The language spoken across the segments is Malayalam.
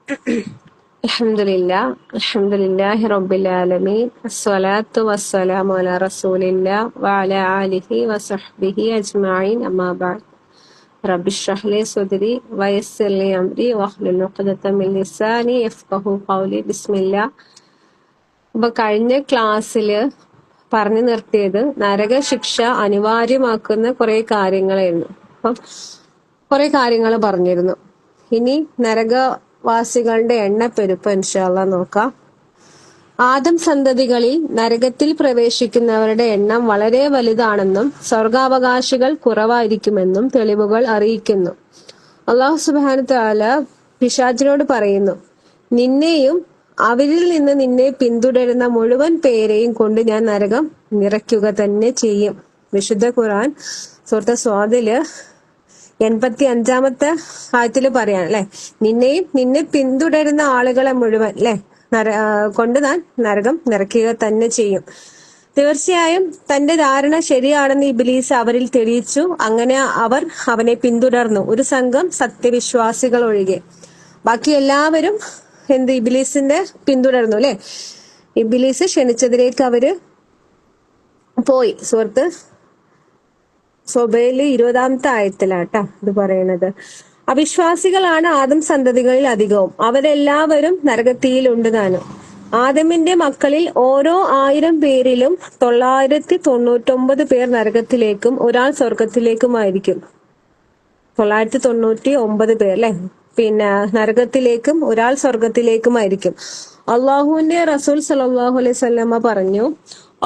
അൽഹംദുലില്ലാഹി റബ്ബിൽ ആലമീൻ അസ്സലാത്തു വസ്സലാമു അലാ റസൂലില്ലാഹി വഅലാ ആലിഹി വസഹ്ബിഹി അജ്മഈൻ അമ്മാ ബഅദ് റബ്ബി ഇശ്റഹ് ലി സദ്രി വയസ്സിർ ലി അംരി വഹ്ലുൽ ഉഖ്ദത മിൻ ലിസാനി യഫ്ഖഹു ഖൗലി ബിസ്മില്ലാഹ്. അപ്പൊ കഴിഞ്ഞ ക്ലാസ്സില് പറഞ്ഞു നിർത്തിയത് നരകശിക്ഷ അനിവാര്യമാക്കുന്ന കുറെ കാര്യങ്ങളായിരുന്നു. അപ്പം കുറെ കാര്യങ്ങൾ പറഞ്ഞിരുന്നു. ഇനി നരകവാസികളുടെ എണ്ണപ്പെരുപ്പം ഇൻഷാ അല്ലാഹ് നോക്കാം. ആദം സന്തതികളിൽ നരകത്തിൽ പ്രവേശിക്കുന്നവരുടെ എണ്ണം വളരെ വലുതാണെന്നും സ്വർഗാവകാശികൾ കുറവായിരിക്കുമെന്നും തെളിവുകൾ അറിയിക്കുന്നു. അല്ലാഹു സുബ്ഹാനഹു തആല പിശാചിനോട് പറയുന്നു, നിന്നെയും അവരിൽ നിന്ന് നിന്നെ പിന്തുടരുന്ന മുഴുവൻ പേരെയും കൊണ്ട് ഞാൻ നരകം നിറയ്ക്കുക തന്നെ ചെയ്യും. വിശുദ്ധ ഖുർആൻ സൂറത്ത് സ്വാദില് 85-ാമത്തെ ആയത്തില് പറയാൻ അല്ലെ, നിന്നെയും നിന്നെ പിന്തുടരുന്ന ആളുകളെ മുഴുവൻ അല്ലെ കൊണ്ട് ഞാൻ നരകം നിറയ്ക്കുക തന്നെ ചെയ്യും. തീർച്ചയായും തന്റെ ധാരണ ശരിയാണെന്ന് ഇബ്ലീസ് അവരിൽ തെളിയിച്ചു. അങ്ങനെ അവർ അവനെ പിന്തുടർന്നു, ഒരു സംഘം സത്യവിശ്വാസികൾ ഒഴികെ. ബാക്കി എല്ലാവരും ഇബ്ലീസിന്റെ പിന്തുടർന്നു അല്ലെ. ഇബ്ലീസ് ക്ഷണിച്ചതിലേക്ക് അവര് പോയി. സുഹൃത്ത് സൊബയില് 20-ാമത്തെ ആയത്തിലാട്ടാ ഇത് പറയുന്നത്. അവിശ്വാസികളാണ് ആദം സന്തതികളിൽ അധികവും, അവരെല്ലാവരും നരകത്തിയിൽ ഉണ്ട് താനും. ആദമിന്റെ മക്കളിൽ ഓരോ 1000 പേരിലും 999 പേർ നരകത്തിലേക്കും ഒരാൾ സ്വർഗത്തിലേക്കുമായിരിക്കും. 999 പേർ അല്ലെ, പിന്നെ നരകത്തിലേക്കും ഒരാൾ സ്വർഗത്തിലേക്കുമായിരിക്കും. അള്ളാഹുവിന്റെ റസൂൽ സല്ലല്ലാഹു അലൈഹി വസല്ലമ പറഞ്ഞു,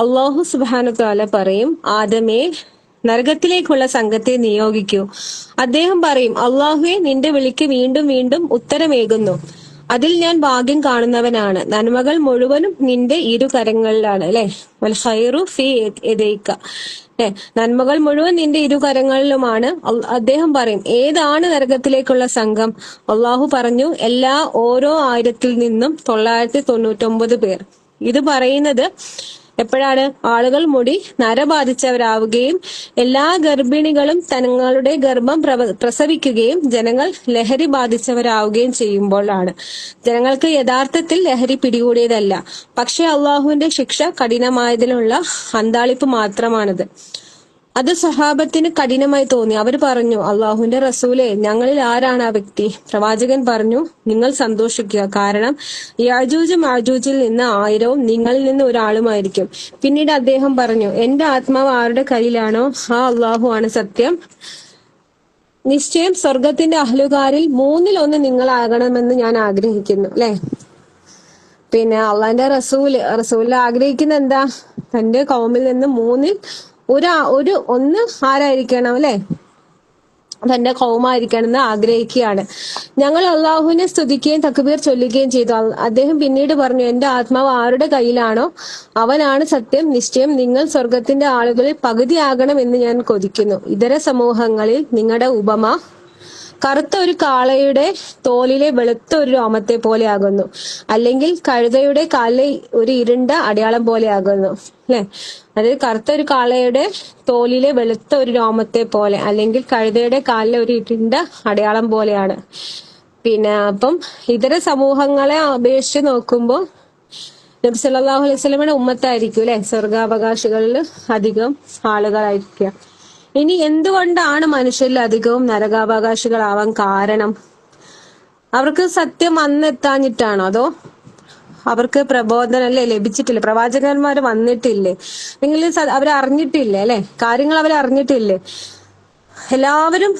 അള്ളാഹു സുബ്ഹാനഹു തആല പറയും, ആദമേ നരകത്തിലേക്കുള്ള സംഘത്തെ നിയോഗിക്കൂ. അദ്ദേഹം പറയും, അള്ളാഹുവെ നിന്റെ വിളിക്ക് വീണ്ടും വീണ്ടും ഉത്തരമേകുന്നു, അതിൽ ഞാൻ ഭാഗ്യം കാണുന്നവനാണ്. നന്മകൾ മുഴുവനും നിന്റെ ഇരുകരങ്ങളിലാണ് അല്ലെ, വൽ ഖൈറു ഫീ യദൈക അല്ലെ, നന്മകൾ മുഴുവൻ നിന്റെ ഇരുകരങ്ങളിലുമാണ്. അദ്ദേഹം പറയും, ഏതാണ് നരകത്തിലേക്കുള്ള സംഘം? അള്ളാഹു പറഞ്ഞു, ഓരോ 1000-ൽ നിന്നും 999 പേർ. ഇത് പറയുന്നത് എപ്പോഴാണ്? ആളുകൾ മുടി നരബാധിച്ചവരാവുകയും എല്ലാ ഗർഭിണികളും തങ്ങളുടെ ഗർഭം പ്രസവിക്കുകയും ജനങ്ങൾ ലഹരി ബാധിച്ചവരാവുകയും ചെയ്യുമ്പോഴാണ്. ജനങ്ങൾക്ക് യഥാർത്ഥത്തിൽ ലഹരി പിടികൂടിയതല്ല, പക്ഷെ അള്ളാഹുവിന്റെ ശിക്ഷ കഠിനമായതിനുള്ള അന്താളിപ്പ് മാത്രമാണത്. അത് സ്വഹാബത്തിന് കഠിനമായി തോന്നി. അവർ പറഞ്ഞു, അള്ളാഹുവിന്റെ റസൂലെ, ഞങ്ങളിൽ ആരാണ് ആ വ്യക്തി? പ്രവാചകൻ പറഞ്ഞു, നിങ്ങൾ സന്തോഷിക്കുക, കാരണം യാജൂജ് മാജൂജിൽ നിന്ന് 1000-ഉം നിങ്ങളിൽ നിന്ന് ഒരാളുമായിരിക്കും. പിന്നീട് അദ്ദേഹം പറഞ്ഞു, എന്റെ ആത്മാവ് ആരുടെ കയ്യിലാണോ ആ അള്ളാഹു ആണ് സത്യം. നിശ്ചയം സ്വർഗത്തിന്റെ അഹ്ലുകാരിൽ 1/3 നിങ്ങളാകണമെന്ന് ഞാൻ ആഗ്രഹിക്കുന്നു അല്ലെ. പിന്നെ അള്ളാന്റെ റസൂല് ആഗ്രഹിക്കുന്ന എന്താ? തന്റെ കൗമിൽ നിന്ന് 3-ൽ ഒന്ന് ആരായിരിക്കണം അല്ലെ, തന്റെ കൗമായിരിക്കണം എന്ന് ആഗ്രഹിക്കുകയാണ്. ഞങ്ങൾ അള്ളാഹുവിനെ സ്തുതിക്കുകയും തക്ബീർ ചൊല്ലുകയും ചെയ്തു. അദ്ദേഹം പിന്നീട് പറഞ്ഞു, എന്റെ ആത്മാവ് ആരുടെ കയ്യിലാണോ അവനാണ് സത്യം. നിശ്ചയം നിങ്ങൾ സ്വർഗത്തിന്റെ ആളുകളിൽ പകുതിയാകണം എന്ന് ഞാൻ കൊതിക്കുന്നു. ഇതര സമൂഹങ്ങളിൽ നിങ്ങളുടെ ഉപമ കറുത്ത ഒരു കാളയുടെ തോലിലെ വെളുത്ത ഒരു രോമത്തെ പോലെ ആകുന്നു, അല്ലെങ്കിൽ കഴുതയുടെ കാലിലെ ഒരു ഇരുണ്ട അടയാളം പോലെ ആകുന്നു അല്ലെ. അതായത് കറുത്ത ഒരു കാളയുടെ തോലിലെ വെളുത്ത ഒരു രോമത്തെ പോലെ, അല്ലെങ്കിൽ കഴുതയുടെ കാലിലെ ഒരു ഇരുണ്ട അടയാളം പോലെയാണ്. പിന്നെ അപ്പം ഇതര സമൂഹങ്ങളെ അപേക്ഷിച്ച് നോക്കുമ്പോൾ നബി സല്ലല്ലാഹു അലൈഹി വസല്ലമയുടെ ഉമ്മത്തായിരിക്കും അല്ലെ സ്വർഗാവകാശികളിൽ അധികം ആളുകളായിരിക്കുക. ഇനി എന്തുകൊണ്ടാണ് മനുഷ്യരിൽ അധികവും നരകാവകാശികളാവാൻ കാരണം? അവർക്ക് സത്യം വന്നെത്താഞ്ഞിട്ടാണോ, അതോ അവർക്ക് പ്രബോധനല്ലേ ലഭിച്ചിട്ടില്ലേ? പ്രവാചകന്മാര് വന്നിട്ടില്ലേ? നിങ്ങൾ അവരറിഞ്ഞിട്ടില്ലേ അല്ലെ? കാര്യങ്ങൾ അവരറിഞ്ഞിട്ടില്ലേ? എല്ലാവരും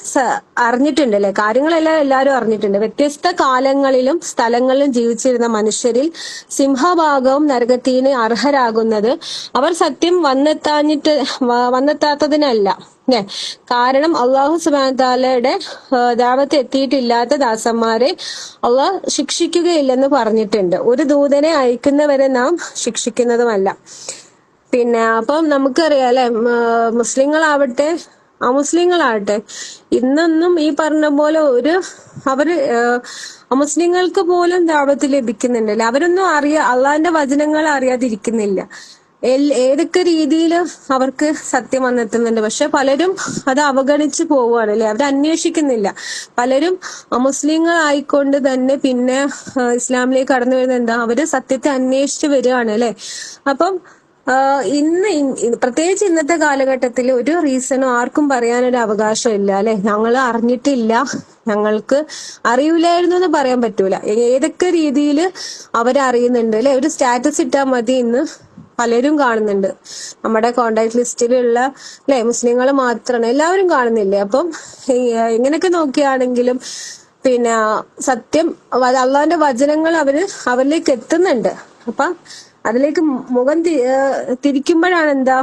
അറിഞ്ഞിട്ടുണ്ട് അല്ലെ, കാര്യങ്ങളെല്ലാം എല്ലാവരും അറിഞ്ഞിട്ടുണ്ട്. വ്യത്യസ്ത കാലങ്ങളിലും സ്ഥലങ്ങളിലും ജീവിച്ചിരുന്ന മനുഷ്യരിൽ സിംഹഭാഗവും നരകത്തിന് അർഹരാകുന്നത് അവർ സത്യം വന്നെത്താത്തതിനല്ല അല്ലെ. കാരണം അള്ളാഹു സുബ്ഹാനഹു തആലയുടെ ദഅവത്ത് എത്തിയിട്ടില്ലാത്ത ദാസന്മാരെ അള്ളാഹ് ശിക്ഷിക്കുകയില്ലെന്ന് പറഞ്ഞിട്ടുണ്ട്. ഒരു ദൂതനെ അയക്കുന്നവരെ നാം ശിക്ഷിക്കുന്നതുമല്ല. പിന്നെ അപ്പം നമുക്കറിയാം അല്ലെ, മുസ്ലിങ്ങളാവട്ടെ അമുസ്ലിങ്ങളാവട്ടെ, ഇന്നൊന്നും ഈ പറഞ്ഞ പോലെ അവര് അമുസ്ലിങ്ങൾക്ക് പോലും ദഅവത്ത് ലഭിക്കുന്നുണ്ടല്ലേ. അവരൊന്നും അള്ളാന്റെ വചനങ്ങൾ അറിയാതിരിക്കുന്നില്ല. ഏതൊക്കെ രീതിയിൽ അവർക്ക് സത്യം വന്നെത്തുന്നുണ്ട്. പക്ഷെ പലരും അത് അവഗണിച്ച് പോവുകയാണ് അല്ലെ, അവർ അന്വേഷിക്കുന്നില്ല. പലരും മുസ്ലിങ്ങളായിക്കൊണ്ട് തന്നെ പിന്നെ ഇസ്ലാമിലേക്ക് കടന്നു വരുന്നത് എന്താ, അവര് സത്യത്തെ അന്വേഷിച്ച് വരികയാണ് അല്ലെ. അപ്പം പ്രത്യേകിച്ച് ഇന്നത്തെ കാലഘട്ടത്തിൽ ഒരു റീസണും ആർക്കും പറയാനൊരു അവകാശം ഇല്ല അല്ലെ. ഞങ്ങൾ അറിഞ്ഞിട്ടില്ല, ഞങ്ങൾക്ക് അറിയില്ലായിരുന്നു എന്ന് പറയാൻ പറ്റൂല. ഏതൊക്കെ രീതിയിൽ അവരറിയുന്നുണ്ട് അല്ലെ. ഒരു സ്റ്റാറ്റസ് ഇട്ടാൽ മതി ഇന്ന് പലരും കാണുന്നുണ്ട്. നമ്മുടെ കോണ്ടാക്ട് ലിസ്റ്റിലുള്ള അല്ലെ മുസ്ലിങ്ങൾ മാത്രമാണ്, എല്ലാവരും കാണുന്നില്ലേ. അപ്പം ഇങ്ങനെയൊക്കെ നോക്കുകയാണെങ്കിലും പിന്നെ സത്യം അള്ളാന്റെ വചനങ്ങൾ അവരിലേക്ക് എത്തുന്നുണ്ട്. അപ്പൊ അതിലേക്ക് മുഖം തിരിക്കുമ്പോഴാണ് എന്താ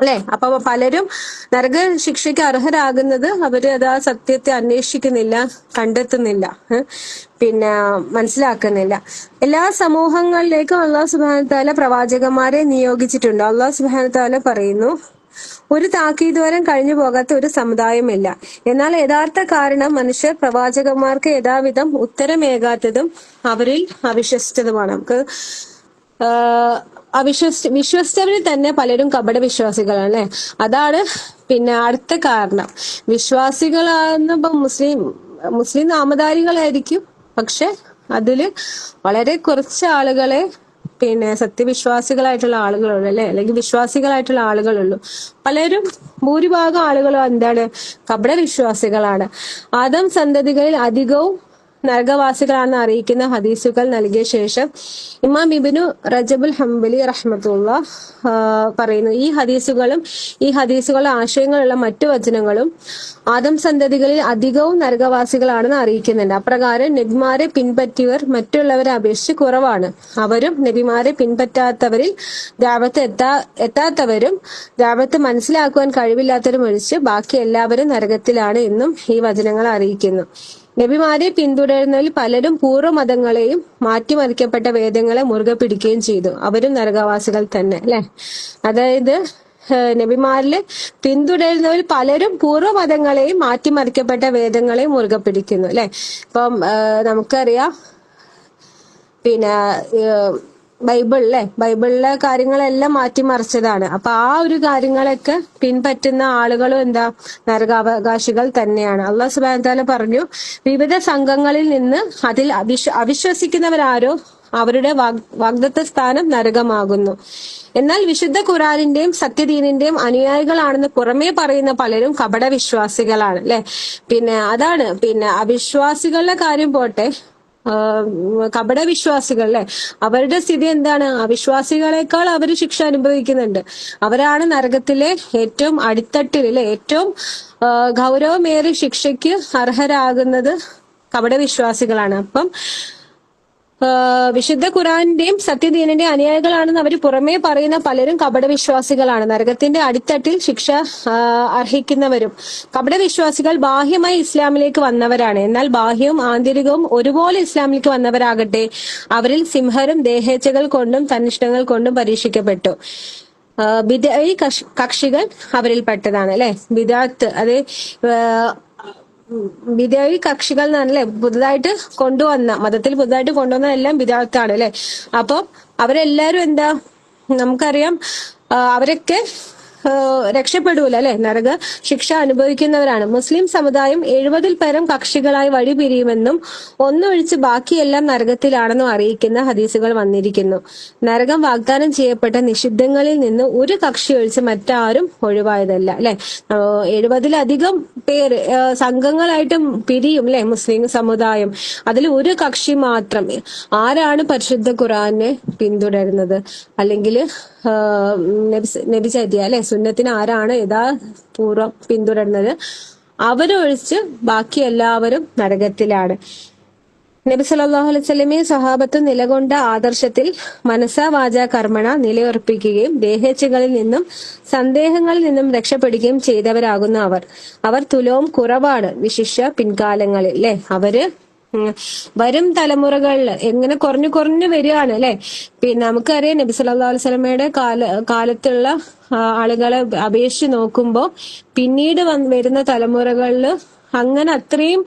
അല്ലെ. അപ്പൊ പലരും നരക ശിക്ഷയ്ക്ക് അർഹരാകുന്നത് അവര് അത് ആ സത്യത്തെ അന്വേഷിക്കുന്നില്ല, കണ്ടെത്തുന്നില്ല, പിന്നെ മനസ്സിലാക്കുന്നില്ല. എല്ലാ സമൂഹങ്ങളിലേക്കും അള്ളാഹു സുബ്ഹാനഹു വതആല പ്രവാചകന്മാരെ നിയോഗിച്ചിട്ടുണ്ട്. അള്ളാഹു സുബ്ഹാനഹു വതആല പറയുന്നു, ഒരു താക്കീതുവരം കഴിഞ്ഞു പോകാത്ത ഒരു സമുദായമില്ല. എന്നാൽ യഥാർത്ഥ കാരണം മനുഷ്യർ പ്രവാചകന്മാർക്ക് യഥാവിധം ഉത്തരമേകാത്തതും അവരിൽ അവിശ്വസിച്ചതുമാണ്. നമുക്ക് വിശ്വസിച്ചവരിൽ തന്നെ പലരും കപട വിശ്വാസികളാണ് അല്ലെ. അതാണ് പിന്നെ അടുത്ത കാരണം. വിശ്വാസികളാകുന്ന മുസ്ലിം നാമധാരികളായിരിക്കും, പക്ഷെ അതില് വളരെ കുറച്ച് ആളുകളെ പിന്നെ സത്യവിശ്വാസികളായിട്ടുള്ള ആളുകളുള്ളൂ അല്ലെ, അല്ലെങ്കിൽ വിശ്വാസികളായിട്ടുള്ള ആളുകളുള്ളൂ. പലരും ഭൂരിഭാഗം ആളുകളും എന്താണ്, കപട വിശ്വാസികളാണ്. ആദം സന്തതികളിൽ അധികവും നരകവാസികളാണെന്ന് അറിയിക്കുന്ന ഹദീസുകൾ നൽകിയ ശേഷം ഇമാം ഇബ്നു റജബുൽ ഹംബലി റഹ്മത്തുള്ളാഹ് പറയുന്നു, ഈ ഹദീസുകളുടെ ആശയങ്ങളുള്ള മറ്റു വചനങ്ങളും ആദം സന്തതികളിൽ അധികവും നരകവാസികളാണെന്ന് അറിയിക്കുന്നുണ്ട്. അപ്രകാരം നബിമാരെ പിൻപറ്റിയവർ മറ്റുള്ളവരെ അപേക്ഷിച്ച് കുറവാണ്. അവരും നബിമാരെ പിൻപറ്റാത്തവരിൽ എത്താത്തവരും ദഅവത്ത് മനസ്സിലാക്കുവാൻ കഴിവില്ലാത്തവരും ഒഴിച്ച് ബാക്കി എല്ലാവരും നരകത്തിലാണ് എന്നും ഈ വചനങ്ങൾ അറിയിക്കുന്നു. നബിമാരെ പിന്തുടരുന്നതിൽ പലരും പൂർവ്വമതങ്ങളെയും മാറ്റിമറിക്കപ്പെട്ട വേദങ്ങളെ മുറുകെ പിടിക്കുകയും ചെയ്തു. അവരും നരകവാസികൾ തന്നെ അല്ലെ. അതായത് നബിമാരില് പിന്തുടരുന്നവരിൽ പലരും പൂർവ്വമതങ്ങളെയും മാറ്റിമറിക്കപ്പെട്ട വേദങ്ങളെയും മുറുകെ പിടിക്കുന്നു അല്ലെ. ഇപ്പം നമുക്കറിയാം പിന്നെ ബൈബിളിലെ കാര്യങ്ങളെല്ലാം മാറ്റിമറിച്ചതാണ്. അപ്പൊ ആ ഒരു കാര്യങ്ങളൊക്കെ പിൻപറ്റുന്ന ആളുകളും എന്താ, നരകാവകാശികൾ തന്നെയാണ്. അള്ളാഹു സുബ്ഹാനഹു വതആല പറഞ്ഞു, വിവിധ സംഘങ്ങളിൽ നിന്ന് അതിൽ അവിശ്വസിക്കുന്നവരാരോ അവരുടെ വാഗ്ദത്ത സ്ഥാനം നരകമാകുന്നു. എന്നാൽ വിശുദ്ധ ഖുർആനിന്റെയും സത്യദീനിന്റെയും അനുയായികളാണെന്ന് പുറമേ പറയുന്ന പലരും കപട വിശ്വാസികളാണ് അല്ലെ. പിന്നെ അതാണ് പിന്നെ അവിശ്വാസികളുടെ കാര്യം പോട്ടെ, കപട വിശ്വാസികൾ അല്ലെ, അവരുടെ സ്ഥിതി എന്താണ്, അവിശ്വാസികളെക്കാൾ അവർ ശിക്ഷ അനുഭവിക്കുന്നുണ്ട്. അവരാണ് നരകത്തിലെ ഏറ്റവും അടിത്തട്ടിൽ അല്ലെ, ഏറ്റവും ഗൗരവമേറിയ ശിക്ഷയ്ക്ക് അർഹരാകുന്നത് കപട വിശ്വാസികളാണ്. അപ്പം വിശുദ്ധ ഖുർആന്റെയും സത്യദീനിന്റെ അനുയായികളാണെന്ന് അവർ പുറമേ പറയുന്ന പലരും കപട വിശ്വാസികളാണ്, നരകത്തിന്റെ അടിത്തട്ടിൽ ശിക്ഷ അർഹിക്കുന്നവരും. കപട വിശ്വാസികൾ ബാഹ്യമായി ഇസ്ലാമിലേക്ക് വന്നവരാണ്, എന്നാൽ ബാഹ്യവും ആന്തരികവും ഒരുപോലെ ഇസ്ലാമിലേക്ക് വന്നവരാകട്ടെ അവരിൽ സിംഹരും ദേഹേച്ഛകൾ കൊണ്ടും തന്നിഷ്ടങ്ങൾ കൊണ്ടും പരീക്ഷിക്കപ്പെട്ടു. ബിദ്അഈ കക്ഷികൾ അവരിൽപ്പെട്ടതാണ് അല്ലെ. ബിദ്അത്ത് അത് ബിദ്അഈ കക്ഷികൾ എന്നാണല്ലേ, പുതുതായിട്ട് മതത്തിൽ പുതുതായിട്ട് കൊണ്ടുവന്ന എല്ലാം ബിദ്അത്താണ് അല്ലെ. അപ്പൊ അവരെല്ലാരും എന്താ, നമുക്കറിയാം അവരൊക്കെ രക്ഷപ്പെടൂല അല്ലെ, നരക ശിക്ഷ അനുഭവിക്കുന്നവരാണ്. മുസ്ലിം സമുദായം 70-ൽ പരം കക്ഷികളായി വഴി പിരിയുമെന്നും ഒന്നൊഴിച്ച് ബാക്കിയെല്ലാം നരകത്തിലാണെന്നും അറിയിക്കുന്ന ഹദീസുകൾ വന്നിരിക്കുന്നു. നരകം വാഗ്ദാനം ചെയ്യപ്പെട്ട നിഷിദ്ധങ്ങളിൽ നിന്ന് ഒരു കക്ഷി ഒഴിച്ച് മറ്റാരും ഒഴിവായതല്ല അല്ലെ. 70-ലധികം പേര് സംഘങ്ങളായിട്ട് പിരിയും അല്ലെ മുസ്ലിം സമുദായം. അതിൽ ഒരു കക്ഷി മാത്രം, ആരാണ് പരിശുദ്ധ ഖുർആനെ പിന്തുടരുന്നത്, അല്ലെങ്കിൽ നബിചര്യ അല്ലെ സുന്നത്തിന് ആരാണ് യഥാപൂർവം പിന്തുടരുന്നത്, അവരൊഴിച്ച് ബാക്കി എല്ലാവരും നരകത്തിലാണ്. നബി സല്ലല്ലാഹു അലൈഹി വസല്ലമയും സ്വഹാബത്തും നിലകൊണ്ട ആദർശത്തിൽ മനസാ വാചാ കർമ്മണ നിലയുറപ്പിക്കുകയും ദേഹേച്ഛകളിൽ നിന്നും സന്ദേഹങ്ങളിൽ നിന്നും രക്ഷപ്പെടുകയും ചെയ്തവരാകുന്ന അവർ തുലവും കുറവാണ്, വിശിഷ്യ പിൻകാലങ്ങളിൽ അല്ലെ. അവര് വരും തലമുറകളിൽ എങ്ങനെ കുറഞ്ഞു വരികയാണ് അല്ലെ. പിന്നെ നമുക്കറിയാം നബി സല്ലല്ലാഹു അലൈഹി വസല്ലമയുടെ കാലത്തുള്ള ആളുകളെ അപേക്ഷിച്ച് നോക്കുമ്പോൾ പിന്നീട് വരുന്ന തലമുറകളിൽ അങ്ങനെ അത്രയും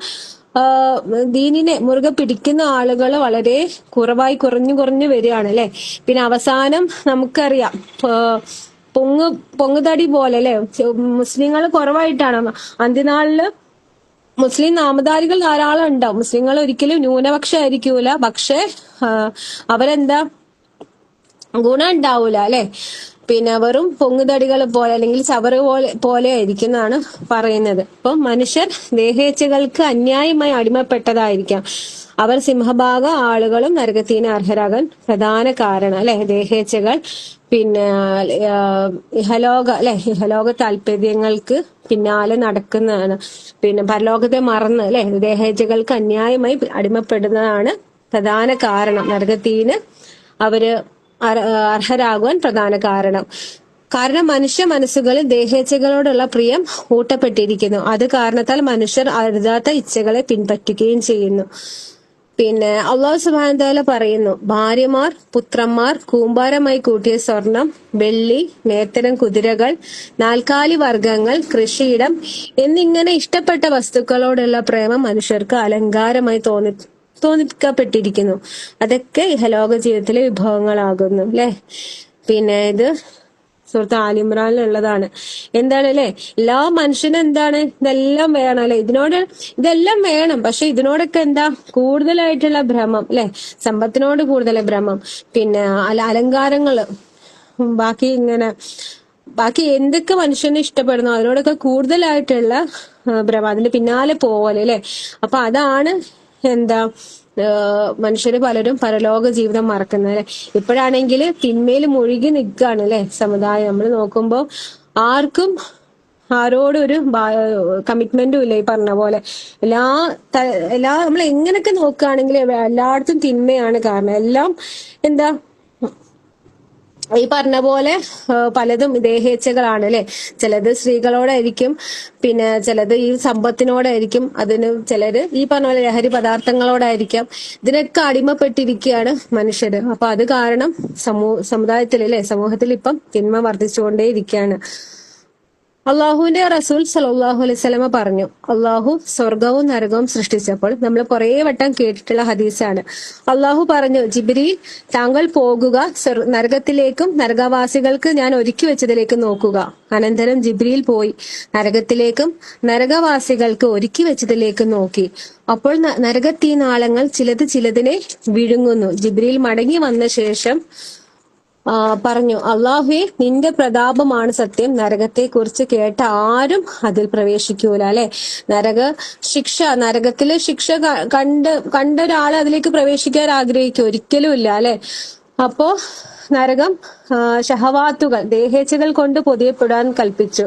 ദീനിനെ മുറുകെ പിടിക്കുന്ന ആളുകൾ വളരെ കുറഞ്ഞു വരികയാണ് അല്ലെ. പിന്നെ അവസാനം നമുക്കറിയാം പൊങ്ങുതടി പോലെ അല്ലെ, മുസ്ലിങ്ങൾ കുറവായിട്ടാണ് അന്ത്യനാളില് മുസ്ലിം നാമധാരികൾ ധാരാളം ഉണ്ടാവും. മുസ്ലിങ്ങൾ ഒരിക്കലും ന്യൂനപക്ഷം ആയിരിക്കൂല, പക്ഷെ അവരെന്താ ഗുണം ഉണ്ടാവൂല അല്ലെ. പിന്നെ വെറും പൊങ്ങുതടികൾ പോലെ അല്ലെങ്കിൽ ചവറ് പോലെ ആയിരിക്കും എന്നാണ് പറയുന്നത്. അപ്പൊ മനുഷ്യർ ദേഹേച്ഛകൾക്ക് അന്യായമായി അടിമപ്പെട്ടതായിരിക്കാം. അവർ സിംഹഭാഗ ആളുകളും നരകത്തിന് അർഹരാകാൻ പ്രധാന കാരണം അല്ലെ, ദേഹേച്ഛകൾ. പിന്നെ ഇഹലോക താല്പര്യങ്ങൾക്ക് പിന്നാലെ നടക്കുന്നതാണ്. പിന്നെ പരലോകത്തെ മറന്ന് അല്ലെ, ദേഹേച്ഛകൾക്ക് അന്യായമായി അടിമപ്പെടുന്നതാണ് പ്രധാന കാരണം, നരകത്തിന് അവര് അർഹരാകുവാൻ പ്രധാന കാരണം മനുഷ്യ മനസ്സുകളിൽ ദേഹേച്ഛകളോടുള്ള പ്രിയം ഊട്ടപ്പെട്ടിരിക്കുന്നു. അത് കാരണത്താൽ മനുഷ്യർ അരുതാത്ത ഇച്ഛകളെ പിൻപറ്റുകയും ചെയ്യുന്നു. പിന്നെ അള്ളാഹു സുബ്ഹാനഹു വതആല പറയുന്നു, ഭാര്യമാർ, പുത്രന്മാർ, കൂമ്പാരമായി കൂട്ടിയ സ്വർണം, വെള്ളി, മേത്തരം കുതിരകൾ, നാൽക്കാലി വർഗങ്ങൾ, കൃഷിയിടം എന്നിങ്ങനെ ഇഷ്ടപ്പെട്ട വസ്തുക്കളോടുള്ള പ്രേമം മനുഷ്യർക്ക് അലങ്കാരമായി തോന്നിക്കപ്പെട്ടിരിക്കുന്നു. അതൊക്കെ ഇഹലോക ജീവിതത്തിലെ വിഭവങ്ങളാകുന്നു അല്ലെ. പിന്നെ ഇത് സൂറത്ത് ആൽ ഇമ്രാനിലുള്ളതാണ്. എന്താണ് അല്ലെ, എല്ലാ മനുഷ്യനും എന്താണ്, ഇതെല്ലാം വേണം അല്ലെ, ഇതെല്ലാം വേണം. പക്ഷെ ഇതിനോടൊക്കെ എന്താ കൂടുതലായിട്ടുള്ള ഭ്രമം അല്ലെ, സമ്പത്തിനോട് കൂടുതൽ ഭ്രമം. പിന്നെ അലങ്കാരങ്ങള്, ബാക്കി എന്തൊക്കെ മനുഷ്യന് ഇഷ്ടപ്പെടുന്നു അതിനോടൊക്കെ കൂടുതലായിട്ടുള്ള ഭ്രമം, അതിന്റെ പിന്നാലെ പോവല് അല്ലെ. അപ്പൊ അതാണ് എന്താ മനുഷ്യര് പലരും പരലോക ജീവിതം മറക്കുന്നത് അല്ലെ. ഇപ്പോഴാണെങ്കിൽ തിന്മയിൽ മുഴുകി നിൽക്കുകയാണ് അല്ലെ സമുദായം. നമ്മൾ നോക്കുമ്പോ ആർക്കും ആരോടും ഒരു കമ്മിറ്റ്മെന്റും ഇല്ല. ഈ പറഞ്ഞ പോലെ എല്ലാ നമ്മൾ എങ്ങനെയൊക്കെ നോക്കുകയാണെങ്കിലും എല്ലായിടത്തും തിന്മയാണ് കാരണം. എല്ലാം എന്താ ഈ പറഞ്ഞ പോലെ പലതും ദേഹേച്ഛകളാണ് അല്ലെ. ചിലത് സ്ത്രീകളോടായിരിക്കും, പിന്നെ ചിലത് ഈ സമ്പത്തിനോടായിരിക്കും, ചിലര് ഈ പറഞ്ഞ പോലെ ലഹരി പദാർത്ഥങ്ങളോടായിരിക്കാം. ഇതിനൊക്കെ അടിമപ്പെട്ടിരിക്കുകയാണ് മനുഷ്യര്. അപ്പൊ അത് കാരണം സമൂഹത്തിൽ ഇപ്പം തിന്മ വർദ്ധിച്ചുകൊണ്ടേയിരിക്കുകയാണ്. അള്ളാഹുവിന്റെ റസൂൽ സല്ലല്ലാഹു അലൈഹി വസല്ലമ പറഞ്ഞു, അള്ളാഹു സ്വർഗവും നരകവും സൃഷ്ടിച്ചപ്പോൾ, നമ്മൾ കുറെ വട്ടം കേട്ടിട്ടുള്ള ഹദീസാണ്. അള്ളാഹു പറഞ്ഞു, ജിബ്രീൽ താങ്കൾ പോകുക, നരകത്തിലേക്കും നരകവാസികൾക്ക് ഞാൻ ഒരുക്കി വെച്ചതിലേക്കും നോക്കുക. അനന്തരം ജിബ്രീൽ പോയി നരകത്തിലേക്കും നരകവാസികൾക്ക് ഒരുക്കി വെച്ചതിലേക്കും നോക്കി. അപ്പോൾ നരകത്തീനാളങ്ങൾ ചിലതിനെ വിഴുങ്ങുന്നു. ജിബ്രീൽ മടങ്ങി വന്ന ശേഷം പറഞ്ഞു, അള്ളാഹുവേ, നിന്റെ പ്രതാപമാണ് സത്യം, നരകത്തെ കുറിച്ച് കേട്ട ആരും അതിൽ പ്രവേശിക്കൂല അല്ലെ. നരകത്തിലെ ശിക്ഷ കണ്ട ഒരാളെ അതിലേക്ക് പ്രവേശിക്കാൻ ആഗ്രഹിക്കും? ഒരിക്കലും ഇല്ല അല്ലെ. അപ്പോ നരകം ഷഹവാത്തുകൾ, ദേഹേച്ഛകൾ കൊണ്ട് പൊതിയപ്പെടാൻ കൽപ്പിച്ചു.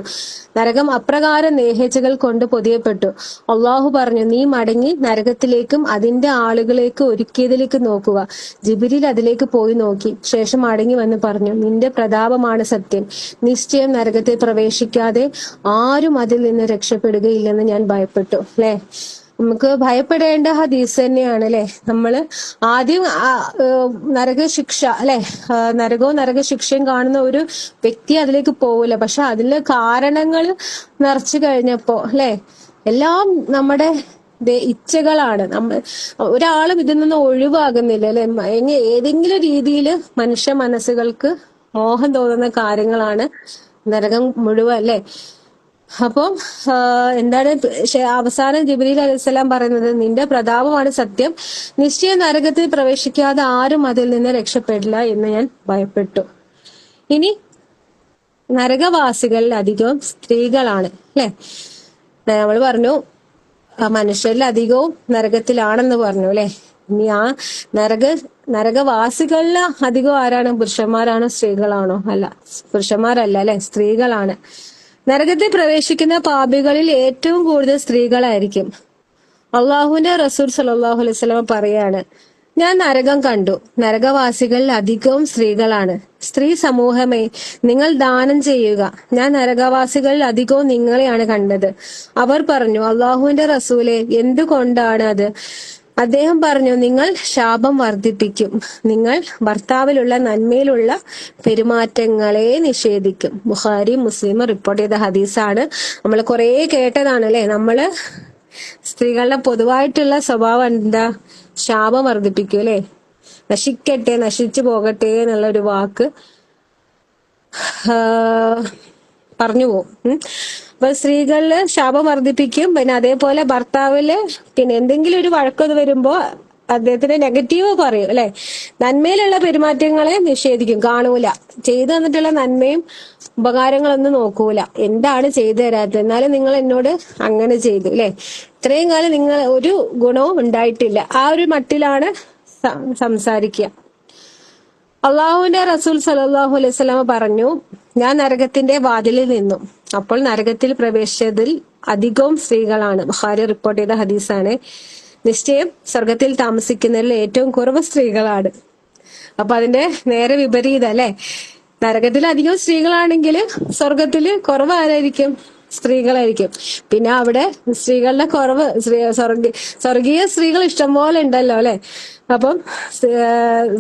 നരകം അപ്രകാരം ദേഹേച്ഛകൾ കൊണ്ട് പൊതിയപ്പെട്ടു. അള്ളാഹു പറഞ്ഞു, നീ മടങ്ങി നരകത്തിലേക്കും അതിന്റെ ആളുകളേക്ക് ഒരുക്കിയതിലേക്ക് നോക്കുക. ജിബ്രീൽ അതിലേക്ക് പോയി നോക്കി ശേഷം മടങ്ങി വന്ന് പറഞ്ഞു, നിന്റെ പ്രതാപമാണ് സത്യം, നിശ്ചയം നരകത്തിൽ പ്രവേശിക്കാതെ ആരും അതിൽ നിന്ന് രക്ഷപ്പെടുകയില്ലെന്ന് ഞാൻ ഭയപ്പെട്ടു അല്ലെ. നമുക്ക് ഭയപ്പെടേണ്ട ഹദീസ് തന്നെയാണ് അല്ലെ. നമ്മള് ആദ്യം നരകശിക്ഷ അല്ലെ, നരകവും നരകശിക്ഷയും കാണുന്ന ഒരു വ്യക്തി അതിലേക്ക് പോവില്ല. പക്ഷെ അതിലെ കാരണങ്ങൾ നിറച്ചു കഴിഞ്ഞപ്പോ അല്ലെ, എല്ലാം നമ്മുടെ ഇച്ഛകളാണ്. ഒരാളും ഇതിൽ നിന്ന് ഒഴിവാകുന്നില്ല അല്ലെ. ഏതെങ്കിലും രീതിയിൽ മനുഷ്യ മനസ്സുകൾക്ക് മോഹം തോന്നുന്ന കാര്യങ്ങളാണ് നരകം മുഴുവൻ അല്ലെ. അപ്പം എന്താണ് അവസാനം ജിബ്രീൽ അലൈഹിസ്സലാം പറയുന്നത്, നിന്റെ പ്രതാപമാണ് സത്യം, നിശ്ചയം നരകത്തിൽ പ്രവേശിക്കാതെ ആരും അതിൽ നിന്ന് രക്ഷപ്പെടില്ല എന്ന് ഞാൻ ഭയപ്പെട്ടു. ഇനി നരകവാസികളിൽ അധികവും സ്ത്രീകളാണ് അല്ലെ. നമ്മൾ പറഞ്ഞു മനുഷ്യരിൽ അധികവും നരകത്തിലാണെന്ന് പറഞ്ഞു അല്ലെ. ഇനി ആ നരകവാസികളിൽ അധികം ആരാണ്? പുരുഷന്മാരാണോ സ്ത്രീകളാണോ? അല്ല, പുരുഷന്മാരല്ല അല്ലെ, സ്ത്രീകളാണ്. നരകത്തിൽ പ്രവേശിക്കുന്ന പാപികളിൽ ഏറ്റവും കൂടുതൽ സ്ത്രീകളായിരിക്കും. അള്ളാഹുവിന്റെ റസൂൽ സല്ലല്ലാഹു അലൈഹി വസല്ലം പറയാണ്, ഞാൻ നരകം കണ്ടു, നരകവാസികളിൽ അധികവും സ്ത്രീകളാണ്. സ്ത്രീ സമൂഹമേ, നിങ്ങൾ ദാനം ചെയ്യുക. ഞാൻ നരകവാസികളിൽ അധികവും നിങ്ങളെയാണ് കണ്ടത്. അവർ പറഞ്ഞു, അള്ളാഹുവിന്റെ റസൂലെ, എന്തുകൊണ്ടാണ് അത്? അദ്ദേഹം പറഞ്ഞു, നിങ്ങൾ ശാപം വർദ്ധിപ്പിക്കും, നിങ്ങൾ ഭർത്താവിലുള്ള നന്മയിലുള്ള പെരുമാറ്റങ്ങളെ നിഷേധിക്കും. ബുഖാരി മുസ്ലിം റിപ്പോർട്ട് ചെയ്ത ഹദീസാണ്. നമ്മൾ കുറെ കേട്ടതാണ് അല്ലെ. സ്ത്രീകളുടെ പൊതുവായിട്ടുള്ള സ്വഭാവം എന്താ? ശാപം വർദ്ധിപ്പിക്കും അല്ലെ. നശിക്കട്ടെ, നശിച്ചു പോകട്ടെ എന്നുള്ള ഒരു വാക്ക് പറഞ്ഞു പോകും. അപ്പൊ സ്ത്രീകളില് ശാപം വർദ്ധിപ്പിക്കും. പിന്നെ അതേപോലെ ഭർത്താവില് പിന്നെ എന്തെങ്കിലും ഒരു വഴക്കത് വരുമ്പോ അദ്ദേഹത്തിന് നെഗറ്റീവ് പറയും അല്ലെ. നന്മയിലുള്ള പെരുമാറ്റങ്ങളെ നിഷേധിക്കും, കാണൂല. ചെയ്തു തന്നിട്ടുള്ള നന്മയും ഉപകാരങ്ങളൊന്നും നോക്കൂല. എന്താണ് ചെയ്തു തരാത്തത്, എന്നാലും നിങ്ങൾ എന്നോട് അങ്ങനെ ചെയ്തു അല്ലെ, ഇത്രയും കാലം നിങ്ങൾ ഒരു ഗുണവും ഉണ്ടായിട്ടില്ല, ആ ഒരു മട്ടിലാണ് സംസാരിക്കുക. അള്ളാഹുവിന്റെ റസൂൽ സല്ലല്ലാഹു അലൈഹി വസല്ലം പറഞ്ഞു, ഞാൻ നരകത്തിന്റെ വാതിലിൽ നിന്നു. അപ്പോൾ നരകത്തിൽ പ്രവേശിച്ചതിൽ അധികവും സ്ത്രീകളാണ്. ബുഖാരി റിപ്പോർട്ട് ചെയ്ത ഹദീസാണ്. നിശ്ചയം സ്വർഗത്തിൽ താമസിക്കുന്നതിൽ ഏറ്റവും കുറവ് സ്ത്രീകളാണ്. അപ്പൊ അതിന്റെ നേരെ വിപരീതം അല്ലെ. നരകത്തിൽ അധികം സ്ത്രീകളാണെങ്കിൽ സ്വർഗത്തില് കുറവ് ആരായിരിക്കും? സ്ത്രീകളായിരിക്കും. പിന്നെ അവിടെ സ്ത്രീകളുടെ കുറവ്, സ്വർഗീയ സ്ത്രീകൾ ഇഷ്ടംപോലെ ഉണ്ടല്ലോ അല്ലെ. അപ്പം